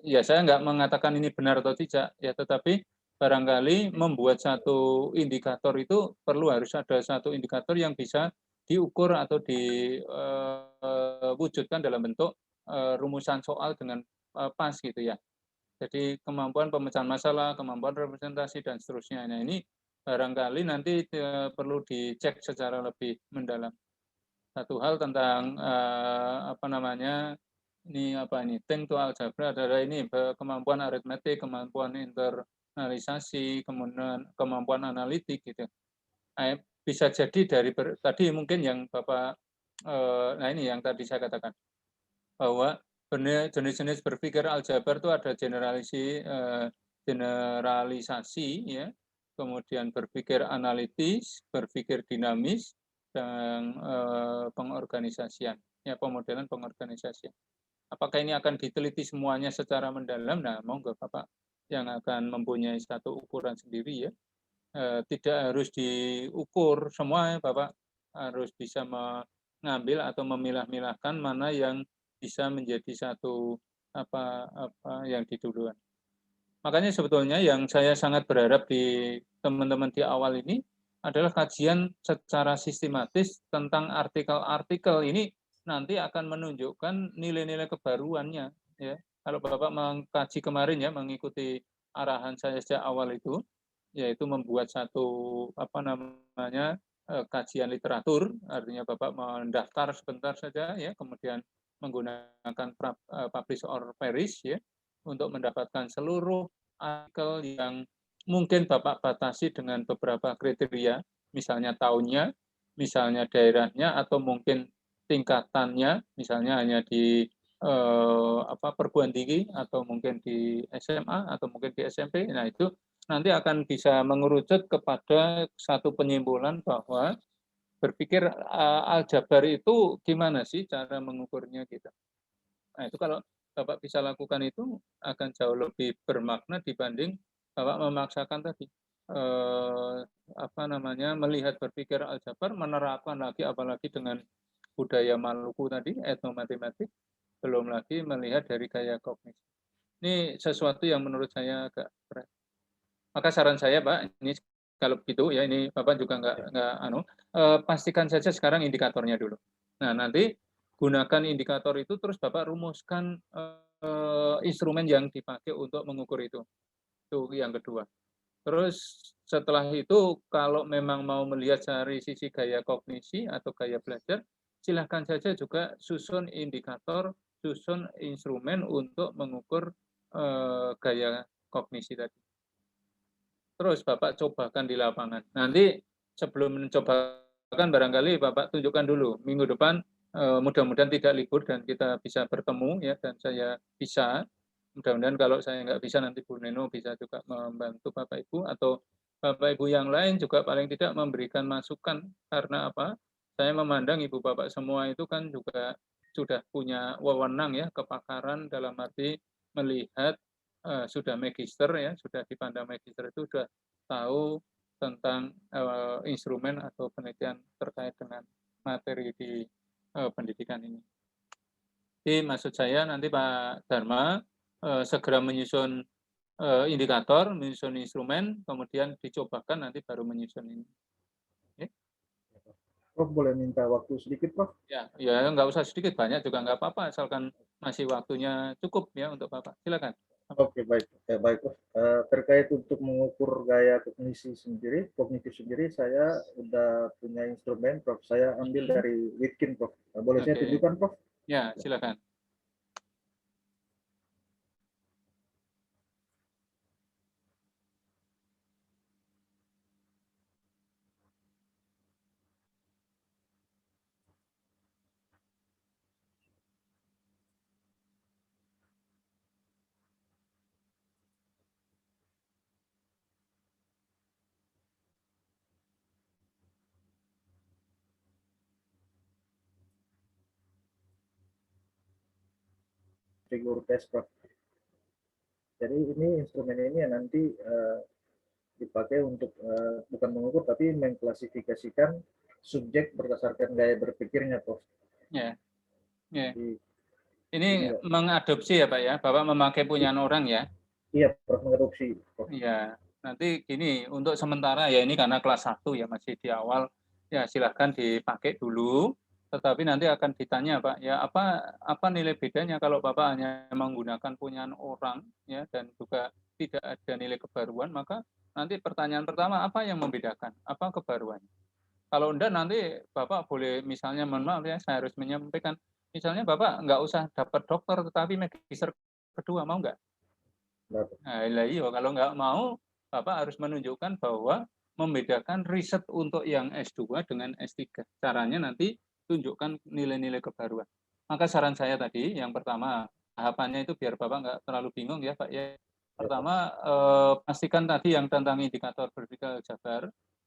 Ya saya nggak mengatakan ini benar atau tidak ya, tetapi barangkali membuat satu indikator itu perlu harus ada satu indikator yang bisa diukur atau diwujudkan dalam bentuk rumusan soal dengan pas gitu ya. Jadi kemampuan pemecahan masalah, kemampuan representasi dan seterusnya. Nah ini barangkali nanti perlu dicek secara lebih mendalam. Satu hal tentang think to algebra adalah ini kemampuan aritmetik, kemampuan internalisasi, kemudian kemampuan analitik gitu. Bisa jadi dari tadi mungkin yang Bapak nah ini yang tadi saya katakan bahwa jenis-jenis berpikir aljabar itu ada generalisasi ya, kemudian berpikir analitis, berpikir dinamis, dan pengorganisasian ya, pemodelan pengorganisasian. Apakah ini akan diteliti semuanya secara mendalam? Nah, monggo Bapak yang akan mempunyai satu ukuran sendiri ya. Tidak harus diukur semua ya Bapak, harus bisa mengambil atau memilah-milahkan mana yang bisa menjadi satu apa yang diduluan. Makanya sebetulnya yang saya sangat berharap di teman-teman di awal ini adalah kajian secara sistematis tentang artikel-artikel ini nanti akan menunjukkan nilai-nilai kebaruannya ya. Kalau Bapak mengkaji kemarin ya, mengikuti arahan saya sejak awal itu, yaitu membuat satu kajian literatur, artinya Bapak mendaftar sebentar saja ya, kemudian menggunakan publish or perish ya untuk mendapatkan seluruh artikel yang mungkin Bapak batasi dengan beberapa kriteria, misalnya tahunnya, misalnya daerahnya, atau mungkin tingkatannya, misalnya hanya di perguruan tinggi atau mungkin di SMA atau mungkin di SMP. Nah, itu nanti akan bisa mengerucut kepada satu penyimpulan bahwa berpikir aljabar itu gimana sih cara mengukurnya gitu. Nah, itu kalau Bapak bisa lakukan itu akan jauh lebih bermakna dibanding Bapak memaksakan tadi melihat berpikir aljabar, menerapkan lagi apalagi dengan budaya Maluku tadi, etnomatematik, belum lagi melihat dari gaya kognisi. Ini sesuatu yang menurut saya agak berat. Maka saran saya, Pak, ini kalau begitu ya, ini Bapak juga pastikan saja sekarang indikatornya dulu. Nah, nanti gunakan indikator itu terus Bapak rumuskan instrumen yang dipakai untuk mengukur itu. Itu yang kedua. Terus setelah itu kalau memang mau melihat dari sisi gaya kognisi atau gaya belajar, silahkan saja juga susun indikator, susun instrumen untuk mengukur gaya kognisi tadi. terus Bapak cobakan di lapangan. Nanti sebelum mencobakan barangkali Bapak tunjukkan dulu minggu depan, mudah-mudahan tidak libur dan kita bisa bertemu ya, dan saya bisa. Mudah-mudahan kalau saya nggak bisa nanti Bu Neno bisa juga membantu Bapak Ibu, atau Bapak Ibu yang lain juga paling tidak memberikan masukan. Karena apa? Saya memandang Ibu Bapak semua itu kan juga sudah punya wewenang ya, kepakaran dalam arti melihat sudah magister ya, sudah dipandang magister itu sudah tahu tentang instrumen atau penelitian terkait dengan materi di pendidikan ini. Jadi maksud saya nanti Pak Dharma segera menyusun indikator, menyusun instrumen, kemudian dicobakan nanti baru menyusun ini. Prof boleh minta waktu sedikit, Prof? Ya, ya nggak usah sedikit, banyak juga nggak apa-apa, asalkan masih waktunya cukup ya untuk Bapak. Silakan. Oke, baik. Baik, Prof. Terkait untuk mengukur gaya kognitif sendiri, saya udah punya instrumen, Prof. Saya ambil dari Witkin, Prof. Boleh saya Oke. tunjukkan, Prof? Ya, silakan. Figur test, Prof. Jadi ini instrumen ini yang nanti dipakai untuk bukan mengukur tapi mengklasifikasikan subjek berdasarkan gaya berpikirnya, Prof. Ya. Ya. Jadi, Ini mengadopsi ya Pak ya, Bapak memakai punyaan orang ya. iya, Prof, mengadopsi, Prof. Ya, nanti gini, untuk sementara ya ini karena kelas 1 ya, masih di awal, ya silahkan dipakai dulu, tetapi nanti akan ditanya Pak, ya apa nilai bedanya kalau Bapak hanya menggunakan punyaan orang ya, dan juga tidak ada nilai kebaruan, maka nanti pertanyaan pertama, apa yang membedakan? Apa kebaruan? Kalau enggak nanti Bapak boleh misalnya, mohon maaf ya, saya harus menyampaikan, misalnya Bapak nggak usah dapat dokter, tetapi magister kedua, mau nggak? Nah, iya, kalau nggak mau, Bapak harus menunjukkan bahwa membedakan riset untuk yang S2 dengan S3. Caranya nanti tunjukkan nilai-nilai kebaruan. Maka saran saya tadi, yang pertama, tahapannya itu biar Bapak nggak terlalu bingung ya Pak ya. Pertama, pastikan tadi yang tentang indikator berpikir aljabar.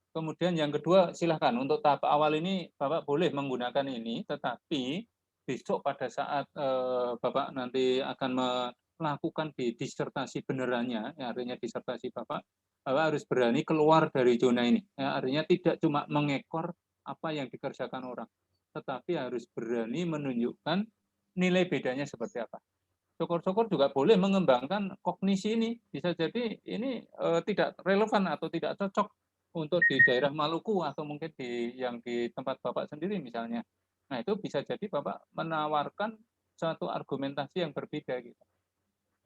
Kemudian yang kedua, silahkan untuk tahap awal ini Bapak boleh menggunakan ini, tetapi besok pada saat Bapak nanti akan melakukan di disertasi benerannya, ya, artinya disertasi Bapak harus berani keluar dari zona ini. Ya, artinya tidak cuma mengekor apa yang dikerjakan orang, tetapi harus berani menunjukkan nilai bedanya seperti apa. Syukur-syukur juga boleh mengembangkan kognisi ini. Bisa jadi ini tidak relevan atau tidak cocok untuk di daerah Maluku atau mungkin yang di tempat Bapak sendiri misalnya. Nah, itu bisa jadi Bapak menawarkan suatu argumentasi yang berbeda gitu.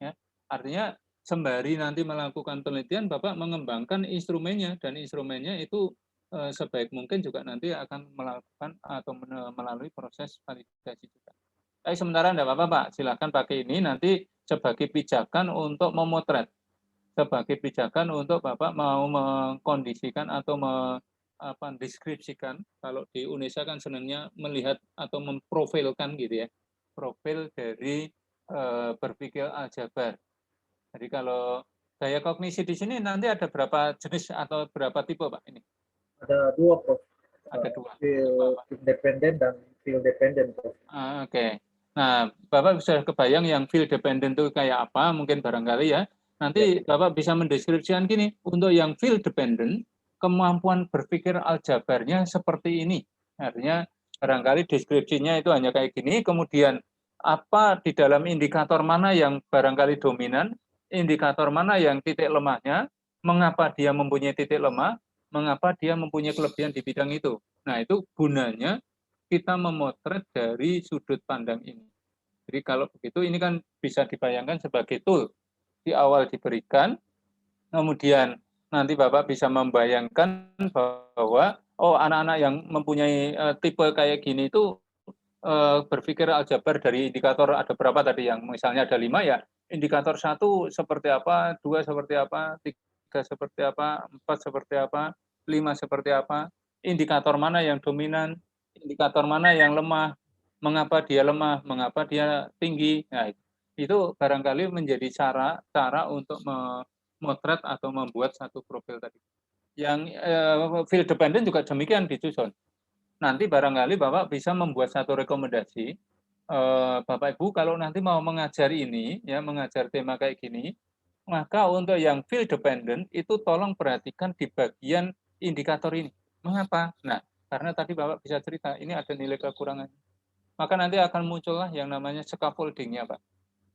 Ya, artinya sembari nanti melakukan penelitian, Bapak mengembangkan instrumennya, dan instrumennya itu sebaik mungkin juga nanti akan melakukan atau melalui proses validasi juga. Tapi sementara enggak apa-apa Pak, silakan pakai ini nanti sebagai pijakan untuk memotret, sebagai pijakan untuk Bapak mau mengkondisikan atau mendeskripsikan. Kalau di Indonesia kan senangnya melihat atau memprofilkan gitu ya, profil dari berpikir aljabar. Jadi kalau gaya kognisi di sini nanti ada berapa jenis atau berapa tipe Pak ini? Ada dua, Prof. Ada dua. Field dependent dan field dependent, Prof. Oke. Nah, Bapak bisa kebayang yang field dependent itu kayak apa, mungkin barangkali ya. Nanti Bapak bisa mendeskripsikan gini, untuk yang field dependent, kemampuan berpikir aljabarnya seperti ini. Artinya barangkali deskripsinya itu hanya kayak gini, kemudian apa di dalam indikator mana yang barangkali dominan, indikator mana yang titik lemahnya, mengapa dia mempunyai titik lemah, mengapa dia mempunyai kelebihan di bidang itu. Nah, itu gunanya kita memotret dari sudut pandang ini. Jadi kalau begitu ini kan bisa dibayangkan sebagai tool. Di awal diberikan, kemudian nanti Bapak bisa membayangkan bahwa oh anak-anak yang mempunyai tipe kayak gini itu berpikir aljabar dari indikator ada berapa tadi, yang misalnya ada 5 ya, indikator 1 seperti apa, 2 seperti apa, 3 3 seperti apa, 4 seperti apa, 5 seperti apa, indikator mana yang dominan, indikator mana yang lemah, mengapa dia lemah, mengapa dia tinggi. Nah, itu barangkali menjadi cara untuk memotret atau membuat satu profil tadi. Yang field dependent juga demikian disusun. Nanti barangkali Bapak bisa membuat satu rekomendasi, Bapak Ibu kalau nanti mau mengajar ini, ya mengajar tema kayak gini, maka untuk yang field dependent itu tolong perhatikan di bagian indikator ini. Mengapa? Nah, karena tadi Bapak bisa cerita, ini ada nilai kekurangan. Maka nanti akan muncullah yang namanya scaffolding-nya, Pak.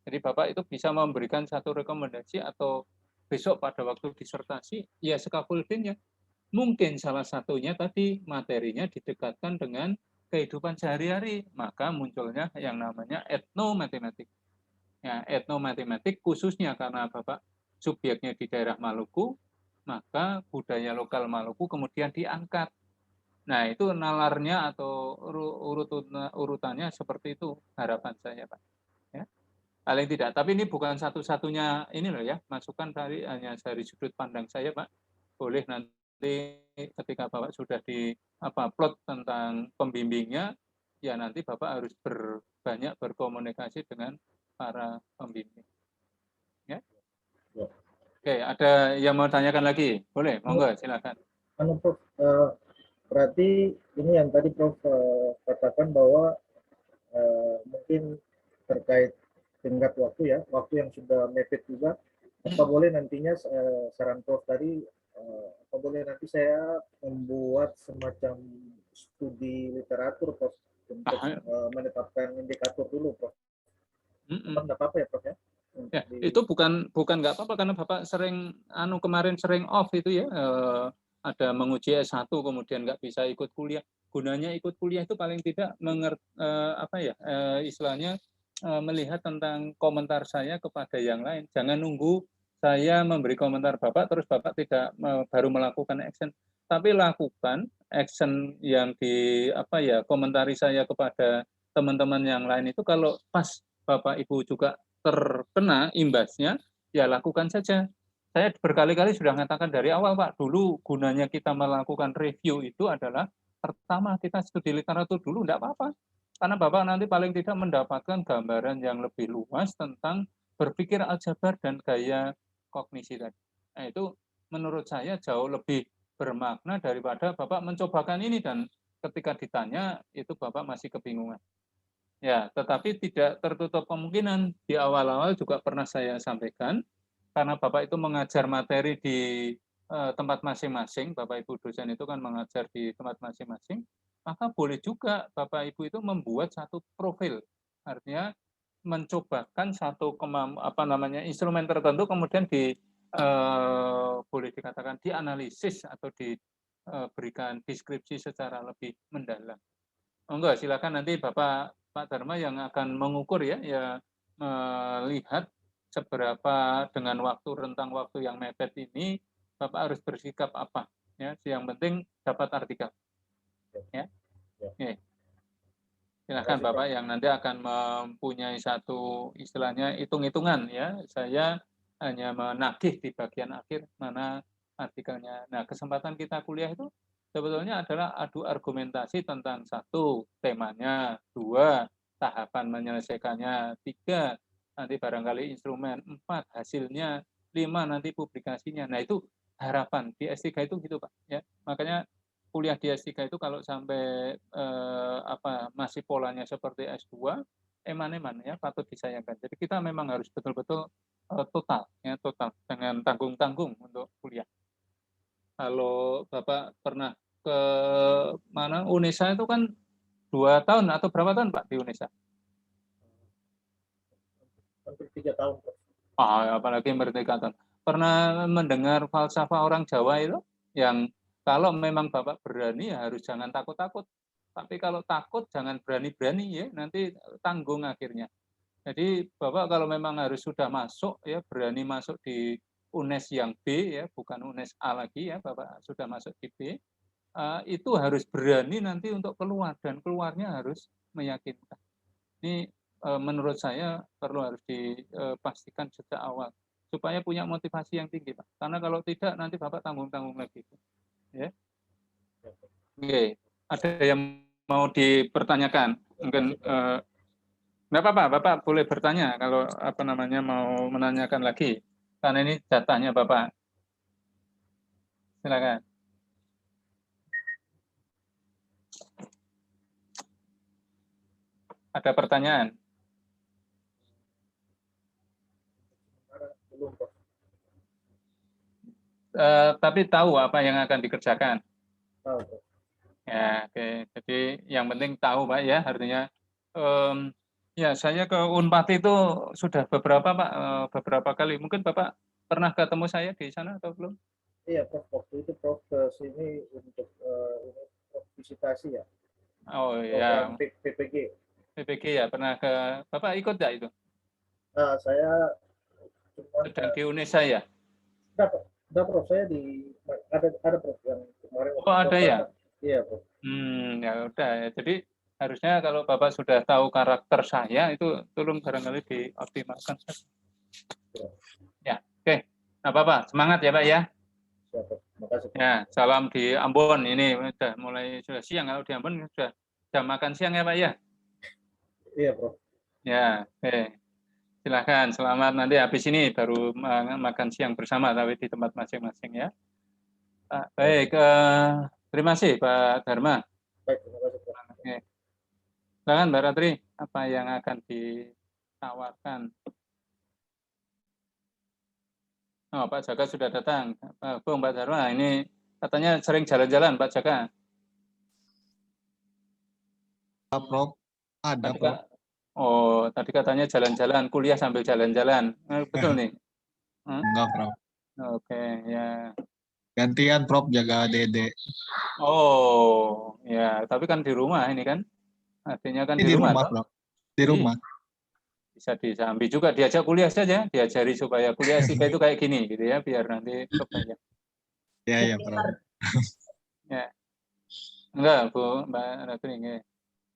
Jadi Bapak itu bisa memberikan satu rekomendasi atau besok pada waktu disertasi, ya scaffolding-nya. Mungkin salah satunya tadi materinya didekatkan dengan kehidupan sehari-hari, maka munculnya yang namanya etnomatematik. Ya, etnomatematik khususnya karena Bapak subjeknya di daerah Maluku, maka budaya lokal Maluku kemudian diangkat. Nah, itu nalarnya atau urutannya seperti itu harapan saya, Pak. Ya. Paling tidak, tapi ini bukan satu-satunya ini loh ya, masukan hanya dari sudut pandang saya, Pak. Boleh nanti ketika Bapak sudah plot tentang pembimbingnya, ya nanti Bapak harus banyak berkomunikasi dengan para pembimbing. Ya. Oke, ada yang mau tanyakan lagi? Boleh, monggo silakan. Prof, berarti ini yang tadi Prof katakan bahwa mungkin terkait tenggat waktu ya, waktu yang sudah mepet juga, apa boleh nantinya saran Prof tadi, apa boleh nanti saya membuat semacam studi literatur Prof untuk menetapkan indikator dulu Prof. Apa apa ya Prof ya? Ya, itu bukan nggak apa-apa karena Bapak sering kemarin sering off itu ya, ada menguji S1 kemudian nggak bisa ikut kuliah. Gunanya ikut kuliah itu paling tidak istilahnya melihat tentang komentar saya kepada yang lain. Jangan nunggu saya memberi komentar Bapak terus Bapak tidak baru melakukan action, tapi lakukan action yang komentari saya kepada teman-teman yang lain itu kalau pas Bapak Ibu juga terkena imbasnya, ya lakukan saja. Saya berkali-kali sudah mengatakan dari awal, Pak, dulu gunanya kita melakukan review itu adalah pertama kita studi literatur dulu, enggak apa-apa. Karena Bapak nanti paling tidak mendapatkan gambaran yang lebih luas tentang berpikir aljabar dan gaya kognisi tadi. Nah, itu menurut saya jauh lebih bermakna daripada Bapak mencobakan ini dan ketika ditanya itu Bapak masih kebingungan. Ya, tetapi tidak tertutup kemungkinan di awal-awal juga pernah saya sampaikan karena Bapak itu mengajar materi di tempat masing-masing, Bapak Ibu dosen itu kan mengajar di tempat masing-masing, maka boleh juga Bapak Ibu itu membuat satu profil. Artinya mencobakan satu instrumen tertentu kemudian boleh dikatakan dianalisis atau diberikan deskripsi secara lebih mendalam. Enggak, silakan nanti Pak Dharma yang akan mengukur ya melihat seberapa dengan rentang waktu yang mepet ini Bapak harus bersikap apa ya, yang penting dapat artikel ya. Oke. Silakan Bapak yang nanti akan mempunyai satu istilahnya hitung-hitungan ya. Saya hanya menagih di bagian akhir mana artikelnya. Nah, kesempatan kita kuliah itu sebetulnya adalah adu argumentasi tentang satu temanya, dua tahapan menyelesaikannya, tiga nanti barangkali instrumen, empat hasilnya, lima nanti publikasinya. Nah, itu harapan di S3 itu gitu Pak ya. Makanya kuliah di S3 itu kalau sampai masih polanya seperti S2 eman-eman ya patut disayangkan. Jadi kita memang harus betul-betul total dengan tanggung-tanggung untuk kuliah. Kalau Bapak pernah ke mana UNESA itu kan 2 tahun atau berapa tahun Pak di UNESA? Hampir 3 tahun. Apalagi merdeka tahun. Pernah mendengar falsafah orang Jawa itu yang kalau memang Bapak berani ya harus jangan takut-takut. Tapi kalau takut jangan berani-berani ya nanti tanggung akhirnya. Jadi Bapak kalau memang harus sudah masuk ya berani masuk di UNES yang B ya bukan UNES A lagi ya Bapak sudah masuk di B itu harus berani nanti untuk keluar dan keluarnya harus meyakinkan. Ini menurut saya perlu harus dipastikan sejak awal. supaya punya motivasi yang tinggi, Pak. Karena kalau tidak nanti Bapak tanggung-tanggung lagi. Ya. Oke, ada yang mau dipertanyakan? Mungkin nggak apa-apa, Bapak boleh bertanya kalau apa namanya mau menanyakan lagi. Karena ini datanya Bapak. Silakan. Ada pertanyaan? Belum, Prof. Tapi tahu apa yang akan dikerjakan. Tahu, Prof. Ya, oke. Jadi yang penting tahu, Pak, ya. Artinya, ya saya ke Unpad itu sudah beberapa, Pak, beberapa kali. Mungkin Bapak pernah ketemu saya di sana atau belum? Iya, Prof. Waktu itu Prof ke sini untuk ini, Prof, visitasi ya, Oh program ya, PPG. PPG ya, pernah ke Bapak ikut nggak itu? Nah, saya cuma Sedang di UNESA ya? Enggak, Prof. Saya ada Prof yang kemarin Oh ada Bapak, ya? iya, Prof. Ya udah ya. Jadi harusnya kalau Bapak sudah tahu karakter saya itu tolong barangkali dioptimalkan. Ya, oke. Nah, Bapak semangat ya, Pak ya. Siap, Prof. Makasih, Prof. Ya, salam di Ambon. Ini sudah siang, kalau di Ambon sudah jam makan siang ya, Pak ya. Iya, Prof. Ya, oke. Silahkan, selamat. Nanti habis ini baru makan siang bersama, tapi di tempat masing-masing ya. Baik, terima kasih Pak Dharma. Baik, terima kasih, Prof. Oke. Silakan Mbak Ratri, apa yang akan ditawarkan? Oh, Pak Jaka sudah datang. Bung Pak Dharma, ini katanya sering jalan-jalan Pak Jaka. Prof, ada Tadi, Prof. oh, tadi katanya jalan-jalan, kuliah sambil jalan-jalan. Betul nih? Enggak Prof. Oke, ya. Gantian Prof jaga Dede. Oh, ya. Tapi kan di rumah ini kan? Artinya kan Ini di rumah. Prof. Di rumah. Bisa disambi juga, diajak kuliah saja, diajari supaya kuliah SIPA itu kayak gini, gitu ya, biar nanti kebayang. Ya Prof. Ya. Enggak, Bu, Mbak Ratri. Enggak.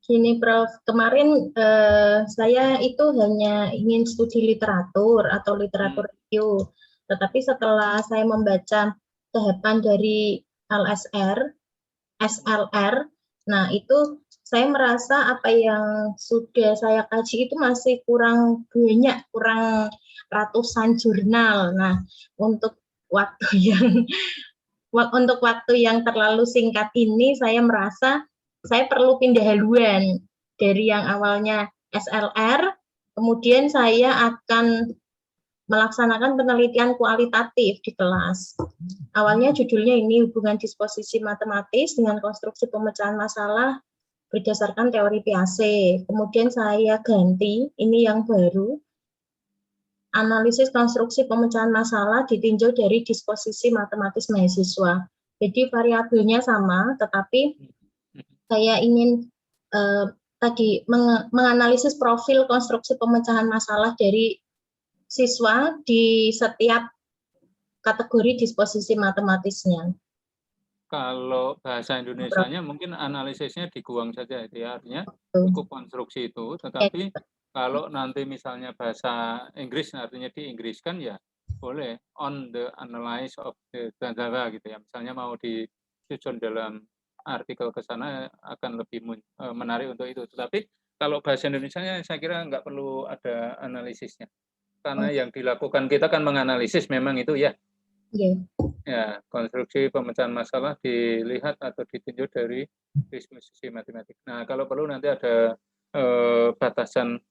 Gini Prof, kemarin saya itu hanya ingin studi literatur atau literatur review, tetapi setelah saya membaca tahapan dari LSR, SLR, nah itu saya merasa apa yang sudah saya kaji itu masih kurang banyak, kurang ratusan jurnal. Nah, untuk waktu yang terlalu singkat ini saya merasa saya perlu pindah haluan dari yang awalnya SLR, kemudian saya akan melaksanakan penelitian kualitatif di kelas. Awalnya judulnya ini hubungan disposisi matematis dengan konstruksi pemecahan masalah berdasarkan teori Piaget. Kemudian saya ganti, ini yang baru, analisis konstruksi pemecahan masalah ditinjau dari disposisi matematis mahasiswa. Jadi variabelnya sama, tetapi saya ingin tadi menganalisis profil konstruksi pemecahan masalah dari siswa di setiap kategori disposisi matematisnya. Kalau bahasa Indonesianya mungkin analisisnya diguang saja, ya, artinya cukup konstruksi itu, tetapi kalau nanti misalnya bahasa Inggris, artinya diinggriskan ya boleh on the analysis of the data gitu ya. Misalnya mau disusun dalam artikel ke sana akan lebih menarik untuk itu. Tetapi kalau bahasa Indonesianya saya kira nggak perlu ada analisisnya. Karena yang dilakukan kita kan menganalisis memang itu ya. Ya, konstruksi pemecahan masalah dilihat atau ditinjau dari disposisi matematik. Nah, kalau perlu nanti ada batasan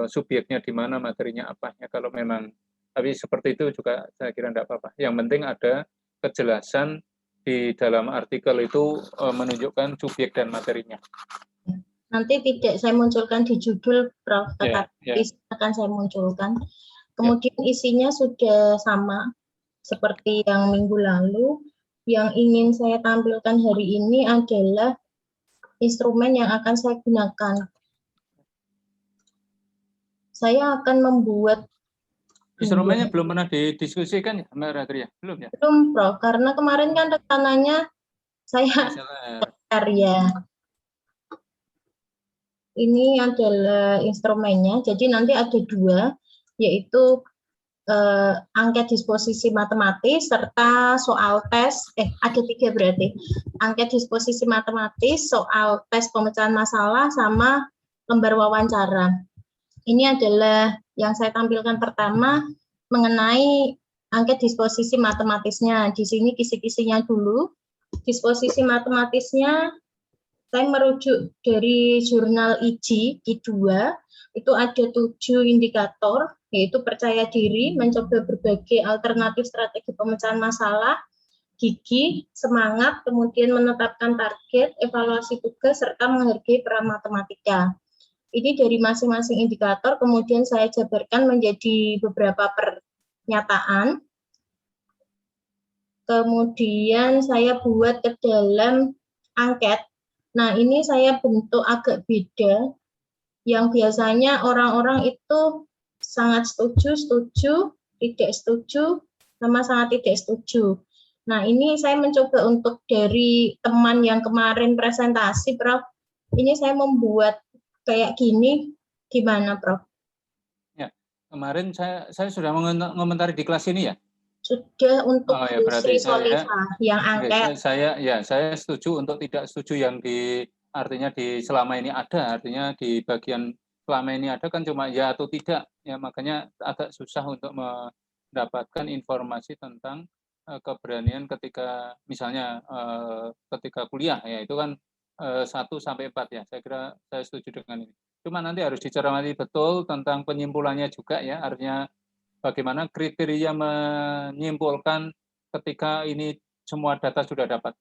subjeknya di mana, materinya apa. Ya, kalau memang, tapi seperti itu juga saya kira tidak apa-apa. Yang penting ada kejelasan di dalam artikel itu menunjukkan subjek dan materinya. Nanti tidak saya munculkan di judul, Prof, tetapi akan saya munculkan. Kemudian isinya sudah sama seperti yang minggu lalu. Yang ingin saya tampilkan hari ini adalah instrumen yang akan saya gunakan. Saya akan membuat instrumennya belum pernah didiskusikan ya, Mbak Ratri ya? Belum ya? Belum, Prof, karena kemarin kan rencananya saya karya. Ini adalah instrumennya, jadi nanti ada dua, yaitu angket disposisi matematis serta soal tes, ada 3 berarti, angket disposisi matematis, soal tes pemecahan masalah, sama lembar wawancara. Ini adalah yang saya tampilkan pertama mengenai angket disposisi matematisnya. Di sini kisi-kisinya dulu. Disposisi matematisnya saya merujuk dari jurnal IJ, I2, itu ada 7 indikator, yaitu percaya diri, mencoba berbagai alternatif strategi pemecahan masalah, gigih, semangat, kemudian menetapkan target, evaluasi tugas, serta menghargai peran matematika. Ini dari masing-masing indikator, kemudian saya jabarkan menjadi beberapa pernyataan. Kemudian saya buat ke dalam angket. Nah, ini saya bentuk agak beda. Yang biasanya orang-orang itu sangat setuju, setuju, tidak setuju, sama sangat tidak setuju. Nah, ini saya mencoba untuk dari teman yang kemarin presentasi, Prof. Ini saya membuat kayak gini, gimana, Prof? Ya, kemarin saya sudah mengomentari di kelas ini ya. Sudah untuk ya, berarti yang angket. Saya setuju untuk tidak setuju yang artinya di selama ini ada, artinya di bagian selama ini ada kan cuma ya atau tidak, ya makanya agak susah untuk mendapatkan informasi tentang keberanian ketika misalnya ketika kuliah, ya itu kan 1 sampai 4 ya, saya kira saya setuju dengan ini. Cuma nanti harus dicermati betul tentang penyimpulannya juga ya, artinya bagaimana kriteria menyimpulkan ketika ini semua data sudah dapat.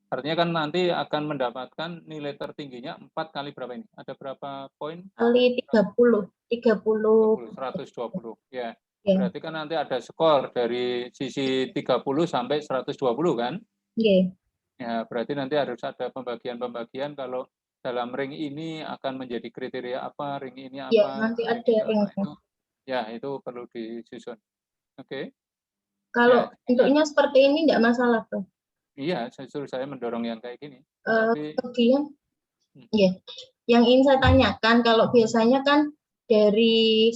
Artinya kan nanti akan mendapatkan nilai tertingginya 4 kali berapa ini? Ada berapa poin? Kali 30. 120. Ya. Berarti kan nanti ada skor dari sisi 30 sampai 120 kan? Iya. Ya, berarti nanti harus ada pembagian-pembagian kalau dalam ring ini akan menjadi kriteria apa, ring ini apa. Ya, nanti ada ringnya. Ya, itu perlu disusun. Oke. Kalau bentuknya seperti ini tidak masalah, Bro. Iya, saya mendorong yang kayak gini. Kemudian, ya, yang ingin saya tanyakan, kalau biasanya kan dari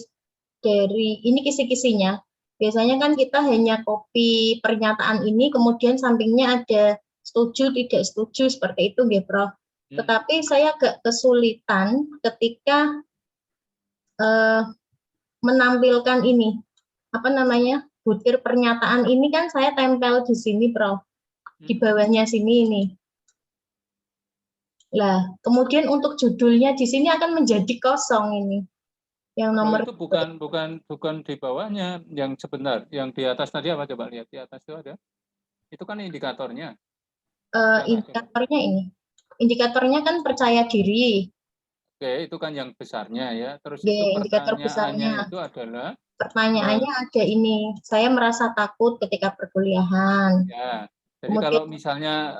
ini kisi-kisinya, biasanya kan kita hanya copy pernyataan ini, kemudian sampingnya ada setuju, tidak setuju, seperti itu, ya, Prof. Tetapi saya agak kesulitan ketika menampilkan ini, apa namanya, butir pernyataan ini kan saya tempel di sini, Prof. Di bawahnya sini ini. Lah, kemudian untuk judulnya di sini akan menjadi kosong ini. Yang nomor itu bukan di bawahnya, yang sebentar, yang di atas tadi apa, coba lihat di atas itu ada. Itu kan indikatornya. Indikatornya ini. Indikatornya kan percaya diri. Oke, itu kan yang besarnya ya. Terus Oke, itu indikator pertanyaannya besarnya. itu adalah pertanyaannya ada ini. Saya merasa takut ketika perkuliahan. Ya. Jadi Kemudian, kalau misalnya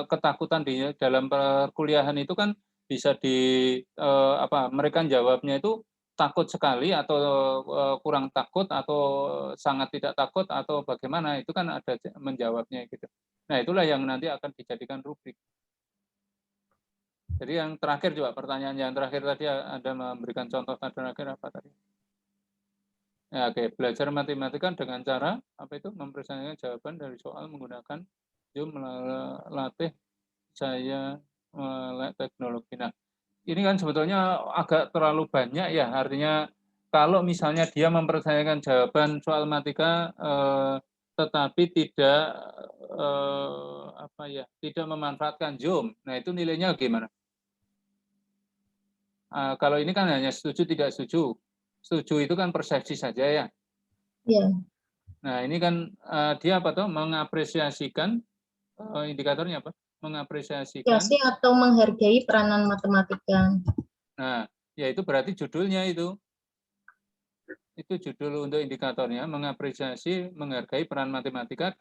ketakutan di dalam perkuliahan itu kan bisa mereka jawabnya itu takut sekali atau kurang takut atau sangat tidak takut atau bagaimana, itu kan ada menjawabnya gitu. Nah, itulah yang nanti akan dijadikan rubrik. Jadi yang terakhir coba, pertanyaan yang terakhir tadi Anda memberikan contoh terakhir apa tadi? Ya, oke, belajar matematika dengan cara apa itu? Mempresentasikan jawaban dari soal menggunakan Zoom, melatih saya melek teknologi. Nah, ini kan sebetulnya agak terlalu banyak ya, artinya kalau misalnya dia mempresentasikan jawaban soal matematika tetapi tidak tidak memanfaatkan Zoom. Nah, itu nilainya gimana? Kalau ini kan hanya setuju tidak setuju. Setuju itu kan persepsi saja ya. Iya. Nah, ini kan dia apa tuh mengapresiasikan indikatornya apa? Mengapresiasikan atau menghargai peranan matematika. Nah, ya itu berarti judulnya itu. Itu judul untuk indikatornya, mengapresiasi, menghargai peran matematika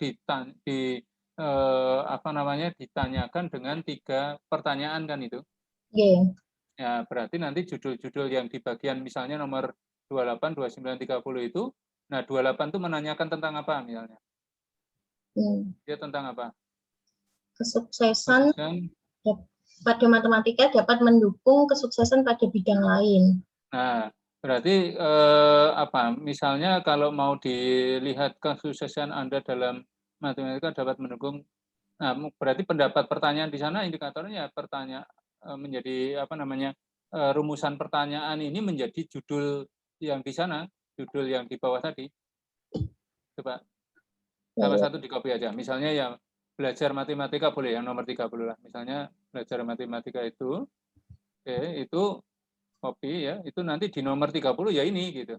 ditanyakan dengan 3 pertanyaan kan itu. Iya. Ya, berarti nanti judul-judul yang di bagian misalnya nomor 28, 29, 30 itu, nah 28 itu menanyakan tentang apa misalnya? Dia tentang apa? Kesuksesan pada matematika dapat mendukung kesuksesan pada bidang lain. Nah, Berarti apa? Misalnya kalau mau dilihat kesuksesan Anda dalam matematika dapat mendukung. Nah, berarti pendapat pertanyaan di sana indikatornya pertanyaan menjadi apa namanya rumusan pertanyaan ini menjadi judul yang di sana, judul yang di bawah tadi. Coba salah satu di copy aja. Misalnya ya belajar matematika boleh yang nomor 30 lah. Misalnya belajar matematika itu, itu copy ya, itu nanti di nomor 30 ya ini gitu.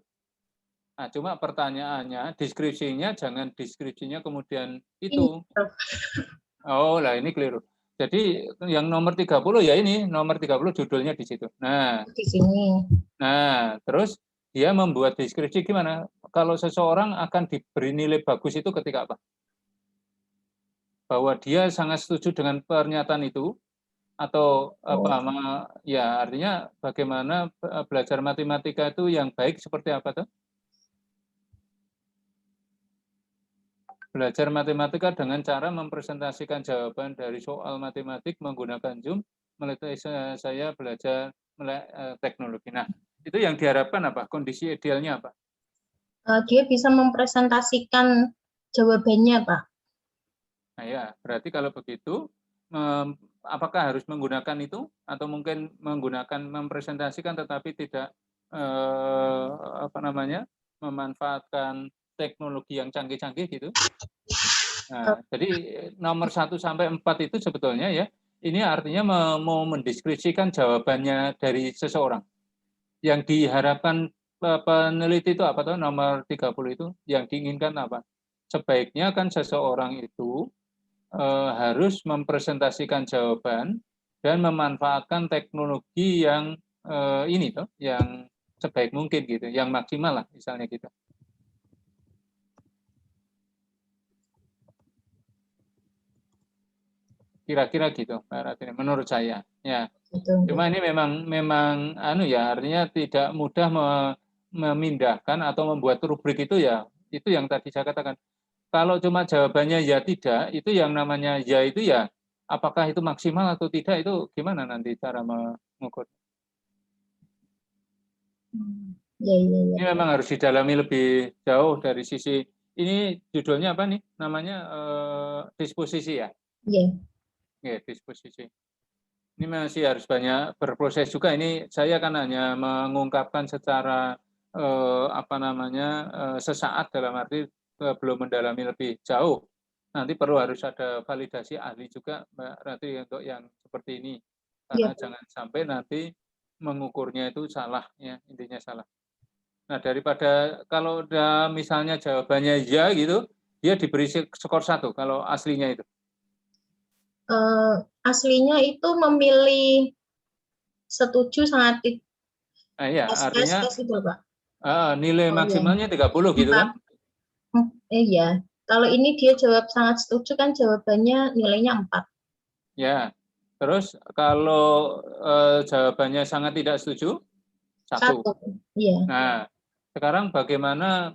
Nah, cuma pertanyaannya, deskripsinya jangan deskripsinya kemudian itu. Oh, lah ini keliru. Jadi yang nomor 30 ya ini, nomor 30 judulnya di situ. Nah, Di sini. nah, terus dia membuat deskripsi gimana? Kalau seseorang akan diberi nilai bagus itu ketika apa? Bahwa dia sangat setuju dengan pernyataan itu atau apa ya artinya bagaimana belajar matematika itu yang baik seperti apa tuh? Belajar matematika dengan cara mempresentasikan jawaban dari soal matematik menggunakan Zoom, melatih saya belajar teknologi. Nah, itu yang diharapkan apa? Kondisi idealnya apa? Dia bisa mempresentasikan jawabannya, Pak. Nah ya, berarti kalau begitu, apakah harus menggunakan itu atau mungkin menggunakan mempresentasikan tetapi tidak apa namanya memanfaatkan teknologi yang canggih-canggih gitu? Nah, jadi nomor 1 sampai 4 itu sebetulnya ya, ini artinya mau mendeskripsikan jawabannya dari seseorang. Yang diharapkan peneliti itu apa tuh nomor 30 itu yang diinginkan apa? Sebaiknya kan seseorang itu harus mempresentasikan jawaban dan memanfaatkan teknologi yang ini tuh, yang sebaik mungkin gitu, yang maksimal lah misalnya gitu. Kira-kira gitu, Mbak Ratini, menurut saya. Ya. Cuma ini memang anu ya, artinya tidak mudah memindahkan atau membuat rubrik itu ya, itu yang tadi saya katakan. Kalau cuma jawabannya ya tidak, itu yang namanya ya itu ya, apakah itu maksimal atau tidak itu gimana nanti cara mengukur? Ini memang harus didalami lebih jauh dari sisi ini judulnya apa nih? Namanya disposisi ya? Iya. Ya, disposisi. Ini masih harus banyak berproses juga. Ini saya kan hanya mengungkapkan secara apa namanya sesaat dalam arti belum mendalami lebih jauh. Nanti perlu harus ada validasi ahli juga, Mbak Ratri, untuk yang seperti ini. Karena jangan sampai nanti mengukurnya itu salah, ya intinya salah. Nah daripada kalau udah misalnya jawabannya ya gitu, dia diberi skor 1 kalau aslinya itu. Aslinya itu memilih setuju sangat iya, artinya itu, Pak. Nilai maksimalnya 30 gitu kan? Iya. Kalau ini dia jawab sangat setuju kan jawabannya nilainya 4. Ya. Terus kalau jawabannya sangat tidak setuju 1. Iya. Nah, sekarang bagaimana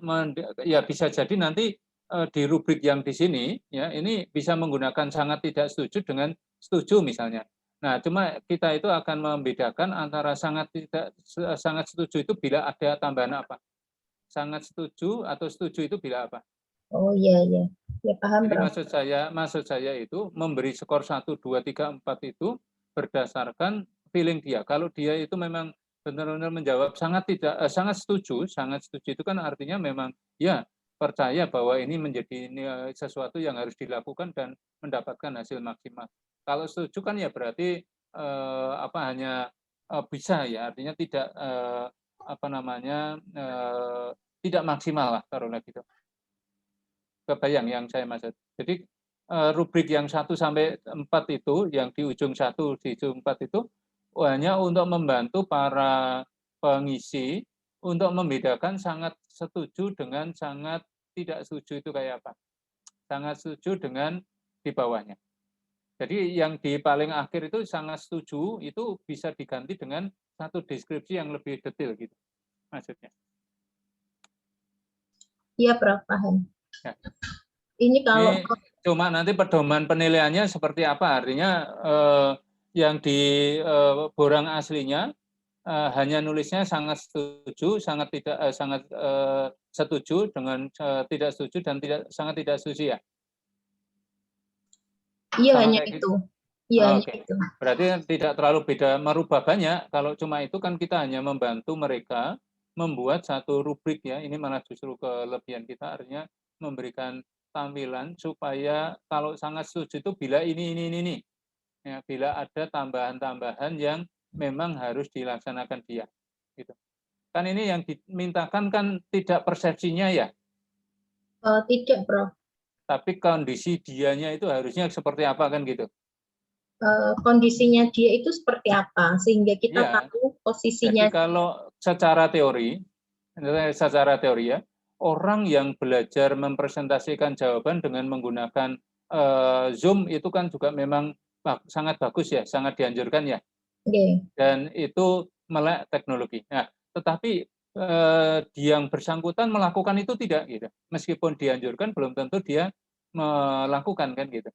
ya bisa jadi nanti di rubrik yang di sini ya ini bisa menggunakan sangat tidak setuju dengan setuju misalnya. Nah, cuma kita itu akan membedakan antara sangat setuju itu bila ada tambahan apa. Sangat setuju atau setuju itu bila apa? Oh iya iya. Ya paham. Jadi maksud saya itu memberi skor 1 2 3 4 itu berdasarkan feeling dia. Kalau dia itu memang benar-benar menjawab sangat setuju itu kan artinya memang ya percaya bahwa ini menjadi sesuatu yang harus dilakukan dan mendapatkan hasil maksimal. Kalau setuju kan ya berarti hanya bisa ya, artinya tidak tidak maksimal lah taruhlah gitu. Kebayang yang saya maksud. Jadi rubrik yang 1 sampai 4 itu, yang di ujung 1 di ujung 4 itu hanya untuk membantu para pengisi untuk membedakan sangat setuju dengan sangat tidak setuju itu kayak apa. Sangat setuju dengan di bawahnya. Jadi yang di paling akhir itu sangat setuju itu bisa diganti dengan satu deskripsi yang lebih detail gitu maksudnya. Iya, Prof, paham. Ya. Ini kalau cuma nanti pedoman penilaiannya seperti apa, artinya yang di borang aslinya hanya nulisnya sangat setuju, sangat tidak sangat setuju dengan tidak setuju dan sangat tidak setuju ya. Iya, Sama hanya kayak gitu. itu. Iya, hanya Oke. itu. Berarti tidak terlalu beda, merubah banyak. Kalau cuma itu kan kita hanya membantu mereka membuat satu rubrik ya. Ini malah justru kelebihan kita, artinya memberikan tampilan supaya kalau sangat setuju itu bila ini. Ya, bila ada tambahan-tambahan yang memang harus dilaksanakan dia. Gitu. Kan ini yang dimintakan kan tidak persepsinya ya, Tidak, Prof. tapi kondisi dianya itu harusnya seperti apa kan gitu. Kondisinya dia itu seperti apa sehingga kita Iya. tahu Jadi posisinya. kalau secara teori ya, orang yang belajar mempresentasikan jawaban dengan menggunakan Zoom itu kan juga memang sangat bagus ya, sangat dianjurkan ya. Oke. Dan itu melek teknologi. Nah, tetapi yang bersangkutan melakukan itu tidak gitu. Meskipun dianjurkan belum tentu dia melakukan kan gitu.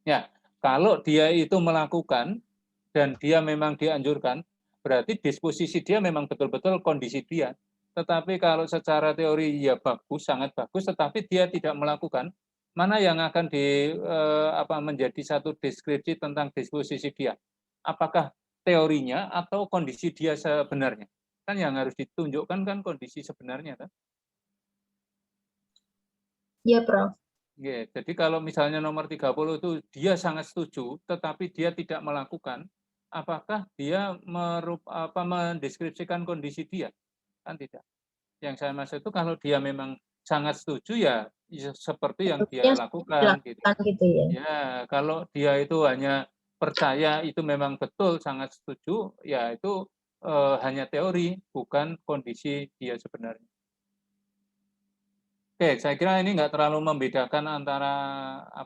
Ya, kalau dia itu melakukan dan dia memang dianjurkan, berarti disposisi dia memang betul-betul kondisi dia. Tetapi kalau secara teori ya bagus, sangat bagus, tetapi dia tidak melakukan, mana yang akan menjadi satu deskripsi tentang disposisi dia? Apakah teorinya atau kondisi dia sebenarnya? Kan yang harus ditunjukkan kan kondisi sebenarnya kan? Iya, Prof. Ya, jadi kalau misalnya nomor 30 itu dia sangat setuju, tetapi dia tidak melakukan, apakah dia mendeskripsikan kondisi dia? Kan tidak. Yang saya maksud itu kalau dia memang sangat setuju ya seperti yang dia lakukan gitu. Gitu ya. Ya, kalau dia itu hanya percaya itu memang betul sangat setuju, ya itu hanya teori, bukan kondisi dia sebenarnya. Oke, saya kira ini nggak terlalu membedakan antara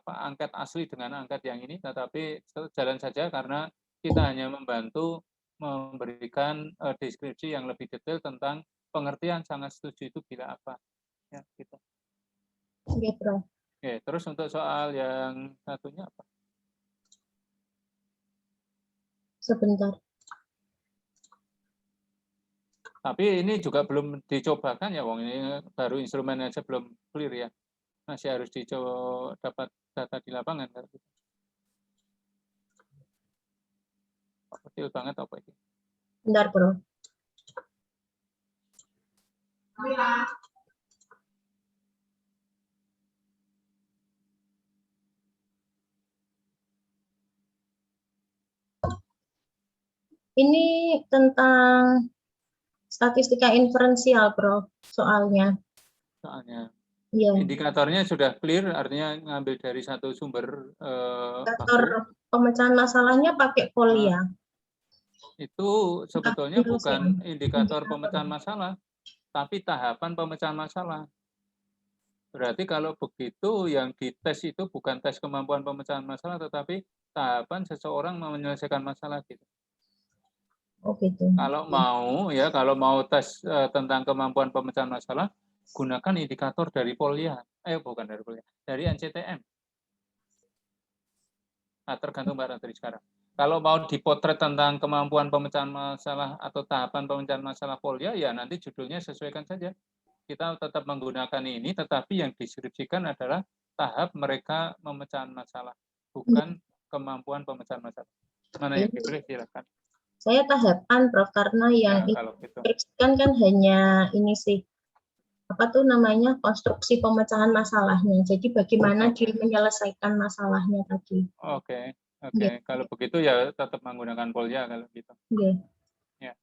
angket asli dengan angket yang ini, tetapi jalan saja karena kita hanya membantu memberikan deskripsi yang lebih detail tentang pengertian sangat setuju itu bila apa. Ya, gitu. Oke, Prof. Oke, terus untuk soal yang satunya apa? Sebentar. Tapi ini juga belum dicobakan ya, Wong. Ini baru instrumen aja belum clear ya. Masih harus dicoba dapat data di lapangan. Kecil banget apa ini? Bentar, Bro. Ini tentang statistika inferensial, Bro, soalnya. Ya. Indikatornya sudah clear, artinya ngambil dari satu sumber. Indikator pemecahan masalahnya pakai Polya. Itu sebetulnya bukan indikator pemecahan masalah, tapi tahapan pemecahan masalah. Berarti kalau begitu yang dites itu bukan tes kemampuan pemecahan masalah, tetapi tahapan seseorang menyelesaikan masalah gitu. Oh gitu. Kalau mau tes tentang kemampuan pemecahan masalah, gunakan indikator dari Polya. Bukan dari Polya, dari NCTM. Nah, tergantung Mbak Ratri sekarang. Kalau mau dipotret tentang kemampuan pemecahan masalah atau tahapan pemecahan masalah Polya, ya nanti judulnya sesuaikan saja. Kita tetap menggunakan ini, tetapi yang deskripsikan adalah tahap mereka memecahan masalah, bukan kemampuan pemecahan masalah. Mana yang dipilih silakan. Saya tahapan, Prof, karena yang deskripsikan kan hanya ini sih, apa tuh namanya, konstruksi pemecahan masalahnya. Jadi bagaimana dia menyelesaikan masalahnya tadi. Oke. Kalau begitu ya tetap menggunakan Polya kalau gitu. Oke. Ya.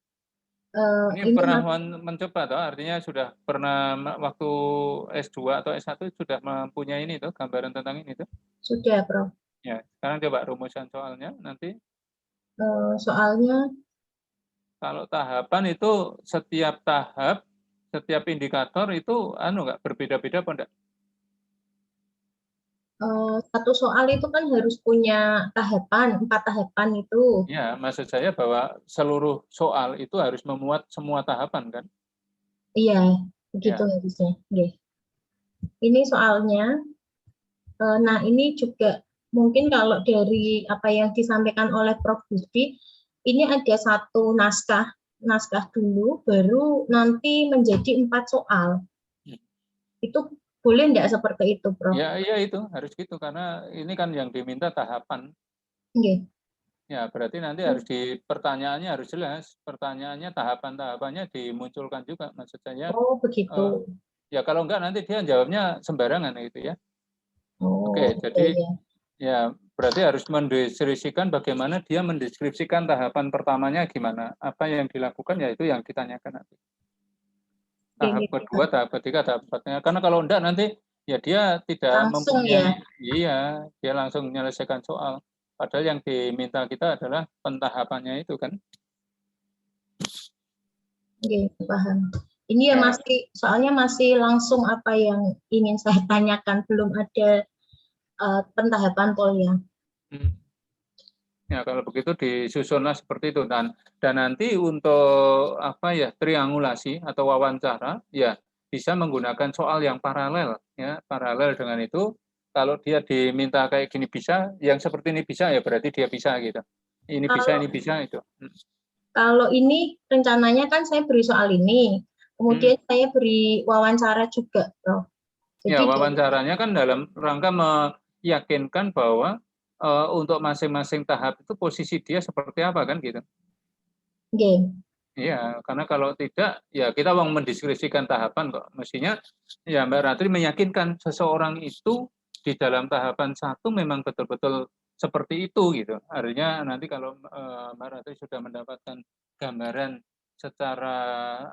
Ini pernah mencoba toh, artinya sudah pernah waktu S2 atau S1 sudah mempunyai ini tuh, gambaran tentang ini tuh? Sudah, Prof. Ya, sekarang coba rumuskan soalnya nanti. Soalnya kalau tahapan itu setiap tahap, setiap indikator itu nggak berbeda-beda apa enggak? Satu soal itu kan harus punya tahapan, 4 tahapan itu. Ya, maksud saya bahwa seluruh soal itu harus memuat semua tahapan kan? Iya, begitu harusnya. Okay. Ini soalnya, nah ini juga mungkin kalau dari apa yang disampaikan oleh Prof. Budi, ini ada satu naskah dulu, baru nanti menjadi 4 soal. Itu boleh enggak seperti itu, Prof? Ya, iya itu harus gitu karena ini kan yang diminta tahapan. Nggih. Ya, berarti nanti harus pertanyaannya harus jelas, pertanyaannya tahapan-tahapannya dimunculkan juga, maksud saya. Oh, begitu. Ya kalau enggak nanti dia jawabnya sembarangan gitu ya. Oh, Oke, jadi iya. ya berarti harus mendeskripsikan bagaimana dia mendeskripsikan tahapan pertamanya gimana, apa yang dilakukan ya itu yang ditanyakan nanti. Tahap kedua, tahap ketiga, tahap empatnya. Karena kalau enggak nanti ya dia tidak Langsung mempunyai, iya dia langsung menyelesaikan soal. Padahal yang diminta kita adalah pentahapannya itu kan. Oke, paham. Ini ya masih, soalnya masih langsung apa yang ingin saya tanyakan, belum ada pentahapan polnya. Ya kalau begitu disusunlah seperti itu dan nanti untuk apa ya triangulasi atau wawancara ya bisa menggunakan soal yang paralel ya, paralel dengan itu. Kalau dia diminta kayak gini bisa, yang seperti ini bisa ya berarti dia bisa gitu. Ini bisa itu. Kalau ini rencananya kan saya beri soal ini, kemudian saya beri wawancara juga, Prof. Jadi, ya wawancaranya kan dalam rangka meyakinkan bahwa untuk masing-masing tahap itu posisi dia seperti apa kan gitu. Iya, karena kalau tidak ya kita mau mendeskripsikan tahapan kok. Mestinya ya Mbak Ratri meyakinkan seseorang itu di dalam tahapan 1 memang betul-betul seperti itu gitu. Artinya nanti kalau Mbak Ratri sudah mendapatkan gambaran secara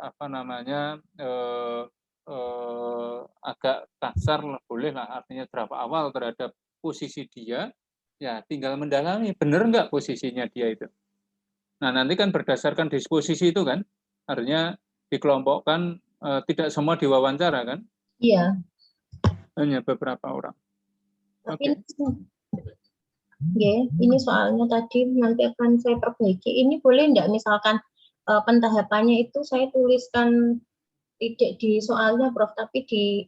apa namanya agak kasar lah boleh lah, artinya draft awal terhadap posisi dia, ya tinggal mendalami benar nggak posisinya dia itu. Nah nanti kan berdasarkan disposisi itu kan, artinya dikelompokkan tidak semua diwawancara kan? Iya. Hanya beberapa orang. Tapi ini soalnya tadi nanti akan saya perbaiki. Ini boleh enggak misalkan pentahapannya itu saya tuliskan tidak di soalnya Prof, tapi di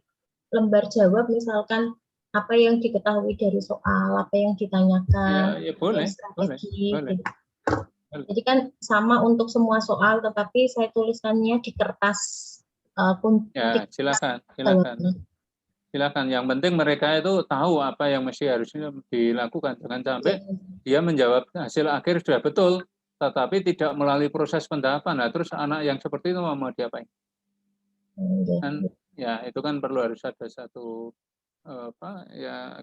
lembar jawab misalkan apa yang diketahui dari soal, apa yang ditanyakan. Ya boleh, strategi, boleh. Gitu. Jadi kan sama untuk semua soal, tetapi saya tuliskannya di kertas. Ya silakan. Yang penting mereka itu tahu apa yang mesti harusnya dilakukan. Jangan sampai dia menjawab hasil akhir sudah betul, tetapi tidak melalui proses pentahapan. Nah, terus anak yang seperti itu mau diapain? Dan ya itu kan perlu harus ada satu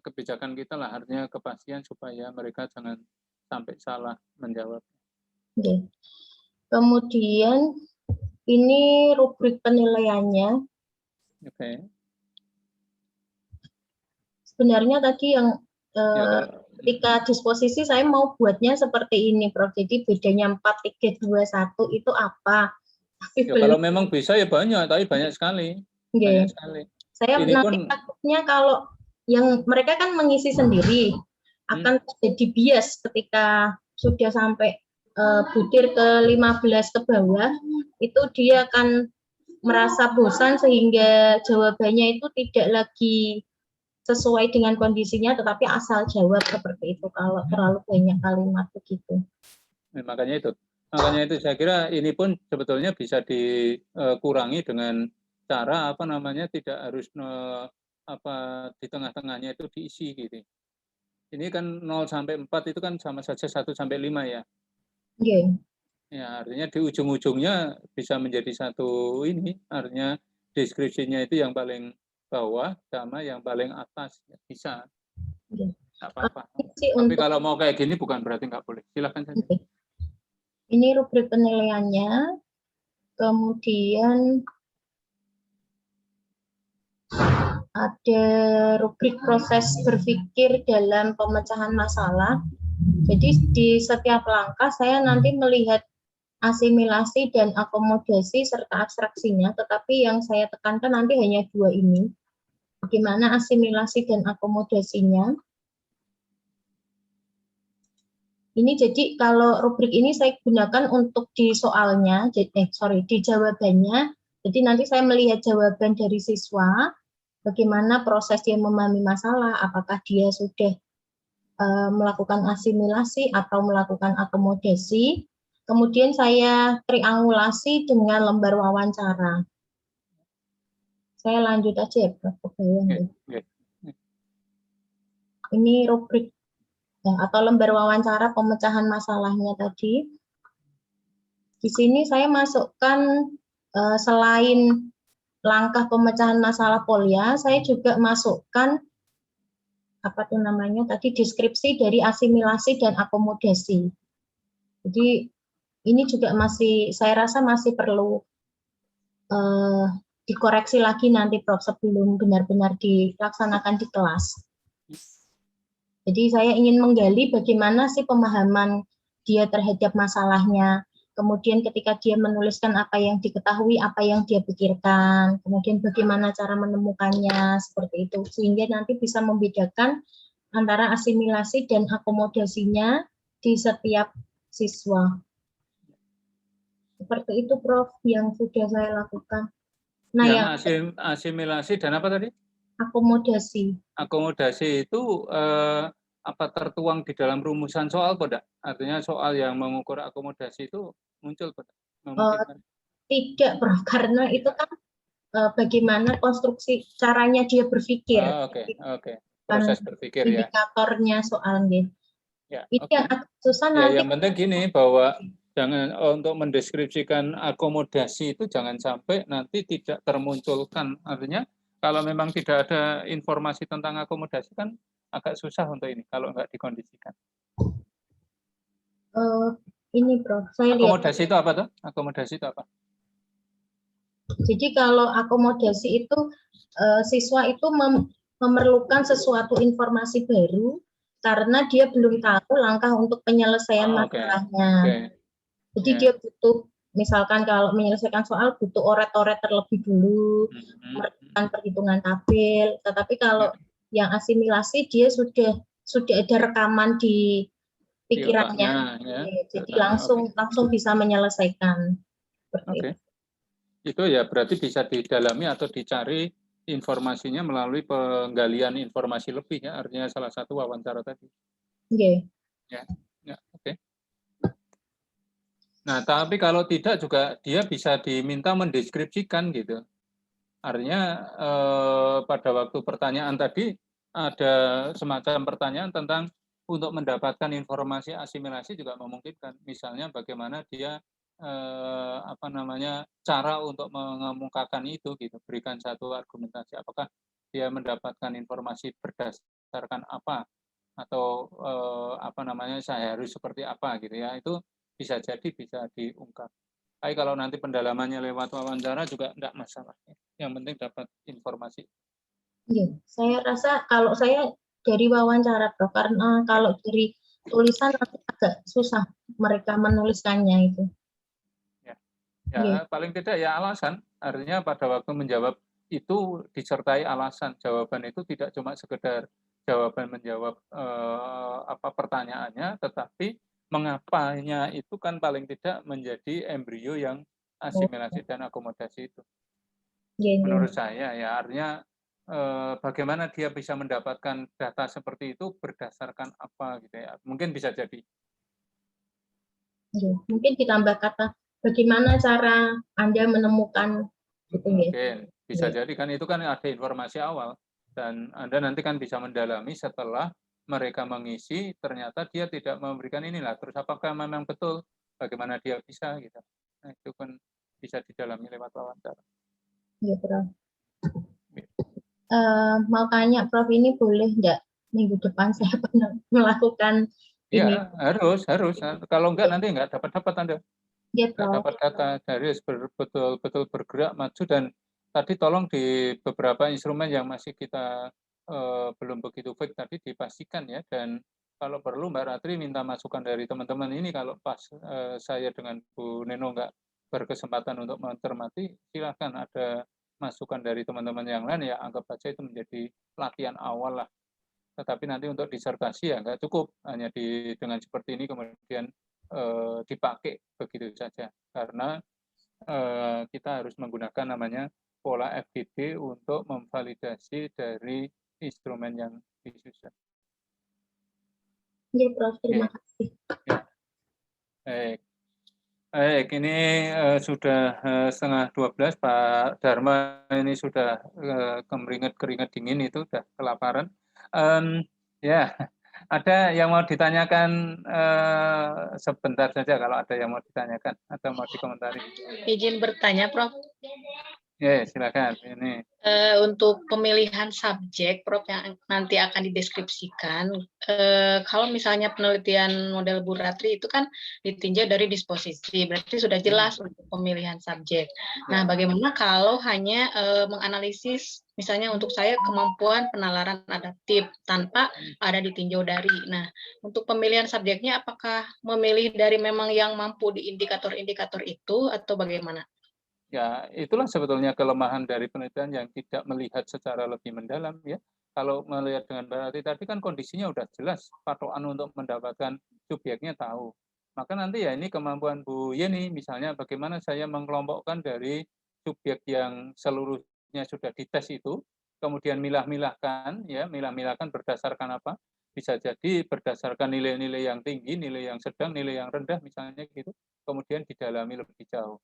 kebijakan kita lah, artinya kepastian supaya mereka jangan sampai salah menjawab. Kemudian ini rubrik penilaiannya. Sebenarnya tadi yang ketika disposisi saya mau buatnya seperti ini, Prof. Jadi bedanya 4, 3, 2, 1 itu apa? Ya, kalau memang bisa ya banyak, tapi banyak sekali. Banyak sekali. Saya ini nanti takutnya kalau yang mereka kan mengisi sendiri akan jadi bias ketika sudah sampai butir ke 15 ke bawah, itu dia akan merasa bosan sehingga jawabannya itu tidak lagi sesuai dengan kondisinya, tetapi asal jawab seperti itu kalau terlalu banyak kalimat begitu. Makanya itu saya kira ini pun sebetulnya bisa dikurangi dengan cara tidak harus di tengah-tengahnya itu diisi gitu. Ini kan 0 sampai 4 itu kan sama saja 1 sampai 5 ya. Ya, artinya di ujung-ujungnya bisa menjadi satu ini, artinya deskripsinya itu yang paling bawah sama yang paling atas ya, bisa. Nggak apa-apa. Tapi kalau mau kayak gini bukan berarti nggak boleh. Silakan saja. Ini rubrik penilaiannya. Kemudian ada rubrik proses berpikir dalam pemecahan masalah. Jadi di setiap langkah saya nanti melihat asimilasi dan akomodasi serta abstraksinya, tetapi yang saya tekankan nanti hanya 2 ini. Bagaimana asimilasi dan akomodasinya. Ini jadi kalau rubrik ini saya gunakan untuk di soalnya, di jawabannya. Jadi nanti saya melihat jawaban dari siswa, bagaimana proses dia memahami masalah, apakah dia sudah melakukan asimilasi atau melakukan akomodasi. kemudian saya triangulasi dengan lembar wawancara. Saya lanjut aja ya, Prof. ke bawah ya. Oke. Ini rubrik ya, atau lembar wawancara pemecahan masalahnya tadi. Di sini saya masukkan selain langkah pemecahan masalah polia, saya juga masukkan apa tuh namanya tadi deskripsi dari asimilasi dan akomodasi. Jadi ini juga masih, saya rasa masih perlu dikoreksi lagi nanti Prof sebelum benar-benar dilaksanakan di kelas. Jadi saya ingin menggali bagaimana sih pemahaman dia terhadap masalahnya. Kemudian ketika dia menuliskan apa yang diketahui, apa yang dia pikirkan, kemudian bagaimana cara menemukannya, seperti itu. Sehingga nanti bisa membedakan antara asimilasi dan akomodasinya di setiap siswa. Seperti itu Prof yang sudah saya lakukan. Nah, Yang asimilasi dan apa tadi? akomodasi. Akomodasi itu apa tertuang di dalam rumusan soal, Pak? Artinya soal yang mengukur akomodasi itu muncul, Pak? Tidak, Prof, karena itu kan bagaimana konstruksi caranya dia berpikir. Oke. Proses berpikir ya. Indikatornya soalnya. Ya, itu yang agak susah ya, nanti. yang penting gini bahwa jangan untuk mendeskripsikan akomodasi itu jangan sampai nanti tidak termunculkan. Artinya kalau memang tidak ada informasi tentang akomodasi kan agak susah untuk ini kalau nggak dikondisikan. Ini Prof, saya akomodasi lihat. itu apa tuh? Akomodasi itu apa? Jadi kalau akomodasi itu siswa itu memerlukan sesuatu informasi baru karena dia belum tahu langkah untuk penyelesaian masalahnya. Jadi dia butuh, misalkan kalau menyelesaikan soal butuh oret-oret terlebih dulu, melakukan perhitungan tabel. Tetapi kalau yang asimilasi dia sudah ada rekaman di pikirannya, jadi langsung bisa menyelesaikan. Itu ya berarti bisa didalami atau dicari informasinya melalui penggalian informasi lebih ya, artinya salah satu wawancara tadi. Ya, oke. Nah, tapi kalau tidak juga dia bisa diminta mendeskripsikan gitu. Artinya pada waktu pertanyaan tadi ada semacam pertanyaan tentang untuk mendapatkan informasi asimilasi juga memungkinkan. Misalnya bagaimana dia cara untuk mengemukakan itu gitu. Berikan satu argumentasi. Apakah dia mendapatkan informasi berdasarkan apa atau saya harus seperti apa gitu ya. Itu bisa jadi bisa diungkap. Tapi kalau nanti pendalamannya lewat wawancara juga enggak masalah. Yang penting dapat informasi. Iya, saya rasa kalau saya dari wawancara Prof, karena kalau dari tulisan agak susah mereka menuliskannya itu. Ya, paling tidak ya alasan. Artinya pada waktu menjawab itu disertai alasan. Jawaban itu tidak cuma sekedar jawaban menjawab pertanyaannya, tetapi mengapanya itu kan paling tidak menjadi embrio yang asimilasi dan akomodasi itu. Menurut saya ya, artinya bagaimana dia bisa mendapatkan data seperti itu berdasarkan apa gitu ya. Mungkin bisa jadi. Ya, mungkin ditambah kata bagaimana cara Anda menemukan gitu ya. Mungkin bisa jadi kan itu kan ada informasi awal dan Anda nanti kan bisa mendalami setelah mereka mengisi ternyata dia tidak memberikan inilah, terus apakah memang betul, bagaimana dia bisa gitu. Nah, itu kan bisa didalami lewat wawancara. Iya Prof. Mau tanya Prof, ini boleh nggak minggu depan saya pernah melakukan ini? Ya harus. Kalau enggak nanti enggak dapat Anda. Ya, Enggak dapat data, dari betul-betul bergerak maju. Dan tadi tolong di beberapa instrumen yang masih kita belum begitu fit tadi dipastikan ya. Dan kalau perlu Mbak Ratri minta masukan dari teman-teman ini kalau pas saya dengan Bu Neno enggak berkesempatan untuk mencermati, silakan ada masukan dari teman-teman yang lain ya, anggap saja itu menjadi latihan awal lah. Tetapi nanti untuk disertasi ya nggak cukup hanya dengan seperti ini kemudian dipakai begitu saja, karena kita harus menggunakan namanya pola FGD untuk memvalidasi dari instrumen yang disusun. Ya Prof, terima kasih. Ya. Baik. Baik, ini sudah setengah 12, Pak Dharma ini sudah keringat dingin itu, sudah kelaparan. Ya, ada yang mau ditanyakan sebentar saja kalau ada yang mau ditanyakan atau mau dikomentari. Izin bertanya, Prof. Ya, silakan. Ini Untuk pemilihan subjek, Prof, yang nanti akan dideskripsikan, kalau misalnya penelitian model Bu Ratri itu kan ditinjau dari disposisi, berarti sudah jelas untuk pemilihan subjek. Nah, bagaimana kalau hanya menganalisis, misalnya untuk saya kemampuan penalaran adaptif tanpa ada ditinjau dari. Nah, untuk pemilihan subjeknya apakah memilih dari memang yang mampu di indikator-indikator itu atau bagaimana? ya, itulah sebetulnya kelemahan dari penelitian yang tidak melihat secara lebih mendalam ya. Kalau melihat dengan berarti tadi kan kondisinya udah jelas, patokan untuk mendapatkan subjeknya tahu. Maka nanti ya ini kemampuan Bu Yeni, misalnya bagaimana saya mengelompokkan dari subjek yang seluruhnya sudah dites itu, kemudian milah-milahkan, ya milah-milahkan berdasarkan apa? Bisa jadi berdasarkan nilai-nilai yang tinggi, nilai yang sedang, nilai yang rendah misalnya gitu, kemudian didalami lebih jauh.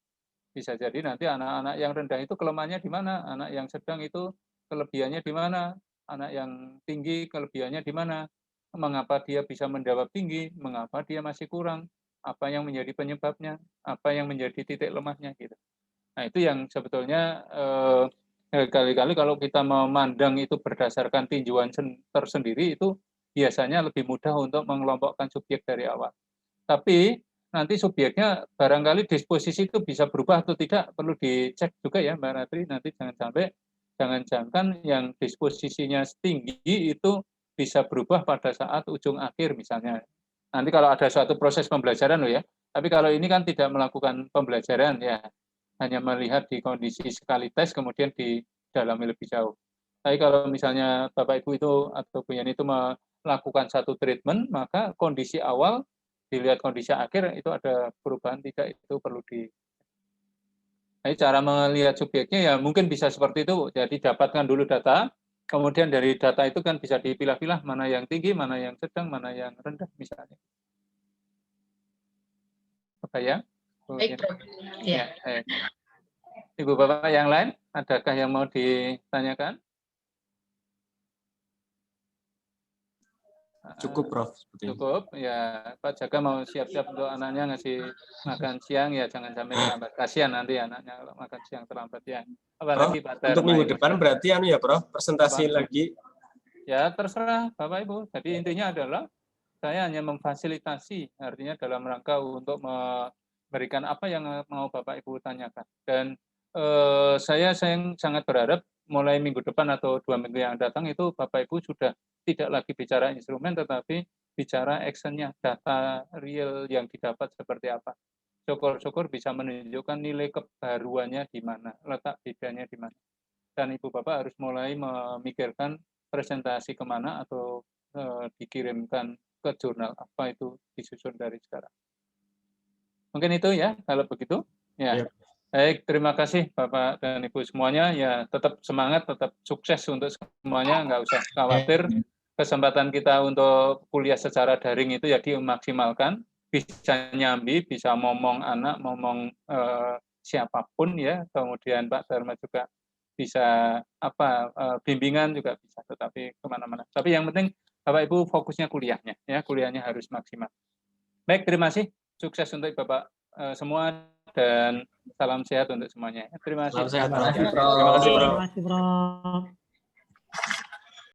Bisa jadi nanti anak-anak yang rendah itu kelemahannya di mana, anak yang sedang itu kelebihannya di mana, anak yang tinggi kelebihannya di mana, mengapa dia bisa menjawab tinggi, mengapa dia masih kurang, apa yang menjadi penyebabnya, apa yang menjadi titik lemahnya gitu. Nah itu yang sebetulnya kali-kali kalau kita memandang itu berdasarkan tinjauan tersendiri itu biasanya lebih mudah untuk mengelompokkan subjek dari awal. Tapi nanti subjeknya barangkali disposisi itu bisa berubah atau tidak perlu dicek juga ya Mbak Ratri, nanti jangan-jangan yang disposisinya tinggi itu bisa berubah pada saat ujung akhir misalnya. Nanti kalau ada suatu proses pembelajaran loh ya, tapi kalau ini kan tidak melakukan pembelajaran ya, hanya melihat di kondisi sekali tes kemudian didalami lebih jauh. Tapi kalau misalnya Bapak Ibu itu atau Bu Yani itu melakukan satu treatment, maka kondisi awal dilihat kondisi akhir itu ada perubahan tidak, itu perlu di. Jadi cara melihat subjeknya ya mungkin bisa seperti itu. Jadi dapatkan dulu data, kemudian dari data itu kan bisa dipilah-pilah mana yang tinggi, mana yang sedang, mana yang rendah misalnya. Apa ya? Baik, Prof. Ya. Ibu Bapak yang lain, adakah yang mau ditanyakan? Cukup, Prof. Cukup, ya Pak Jaga mau siap-siap untuk anaknya ngasih makan siang, ya jangan sampai terlambat. Kasihan nanti anaknya kalau makan siang terlambat ya. Apalagi Pak Dharma. Untuk minggu depan berarti ya Prof, presentasi lagi. Ya terserah Bapak Ibu. Jadi intinya adalah saya hanya memfasilitasi, artinya dalam rangka untuk memberikan apa yang mau Bapak Ibu tanyakan. Dan saya sangat berharap mulai minggu depan atau 2 minggu yang datang itu Bapak Ibu sudah tidak lagi bicara instrumen, tetapi bicara actionnya, data real yang didapat seperti apa. Syukur-syukur bisa menunjukkan nilai kebaruannya di mana, letak bedanya di mana. Dan Ibu Bapak harus mulai memikirkan presentasi kemana atau dikirimkan ke jurnal apa, itu disusun dari sekarang. Mungkin itu ya, kalau begitu. Ya. Baik, terima kasih Bapak dan Ibu semuanya. Ya, tetap semangat, tetap sukses untuk semuanya, nggak usah khawatir. Kesempatan kita untuk kuliah secara daring itu ya dimaksimalkan, bisa nyambi, bisa ngomong anak, ngomong siapapun ya. Kemudian Pak Dharma juga bisa bimbingan juga bisa, tetapi kemana-mana. Tapi yang penting Bapak Ibu fokusnya kuliahnya, ya kuliahnya harus maksimal. Baik, terima kasih, sukses untuk Bapak semua dan salam sehat untuk semuanya. Terima kasih. Salam sehat, Terima kasih, Prof. Terima kasih, Prof.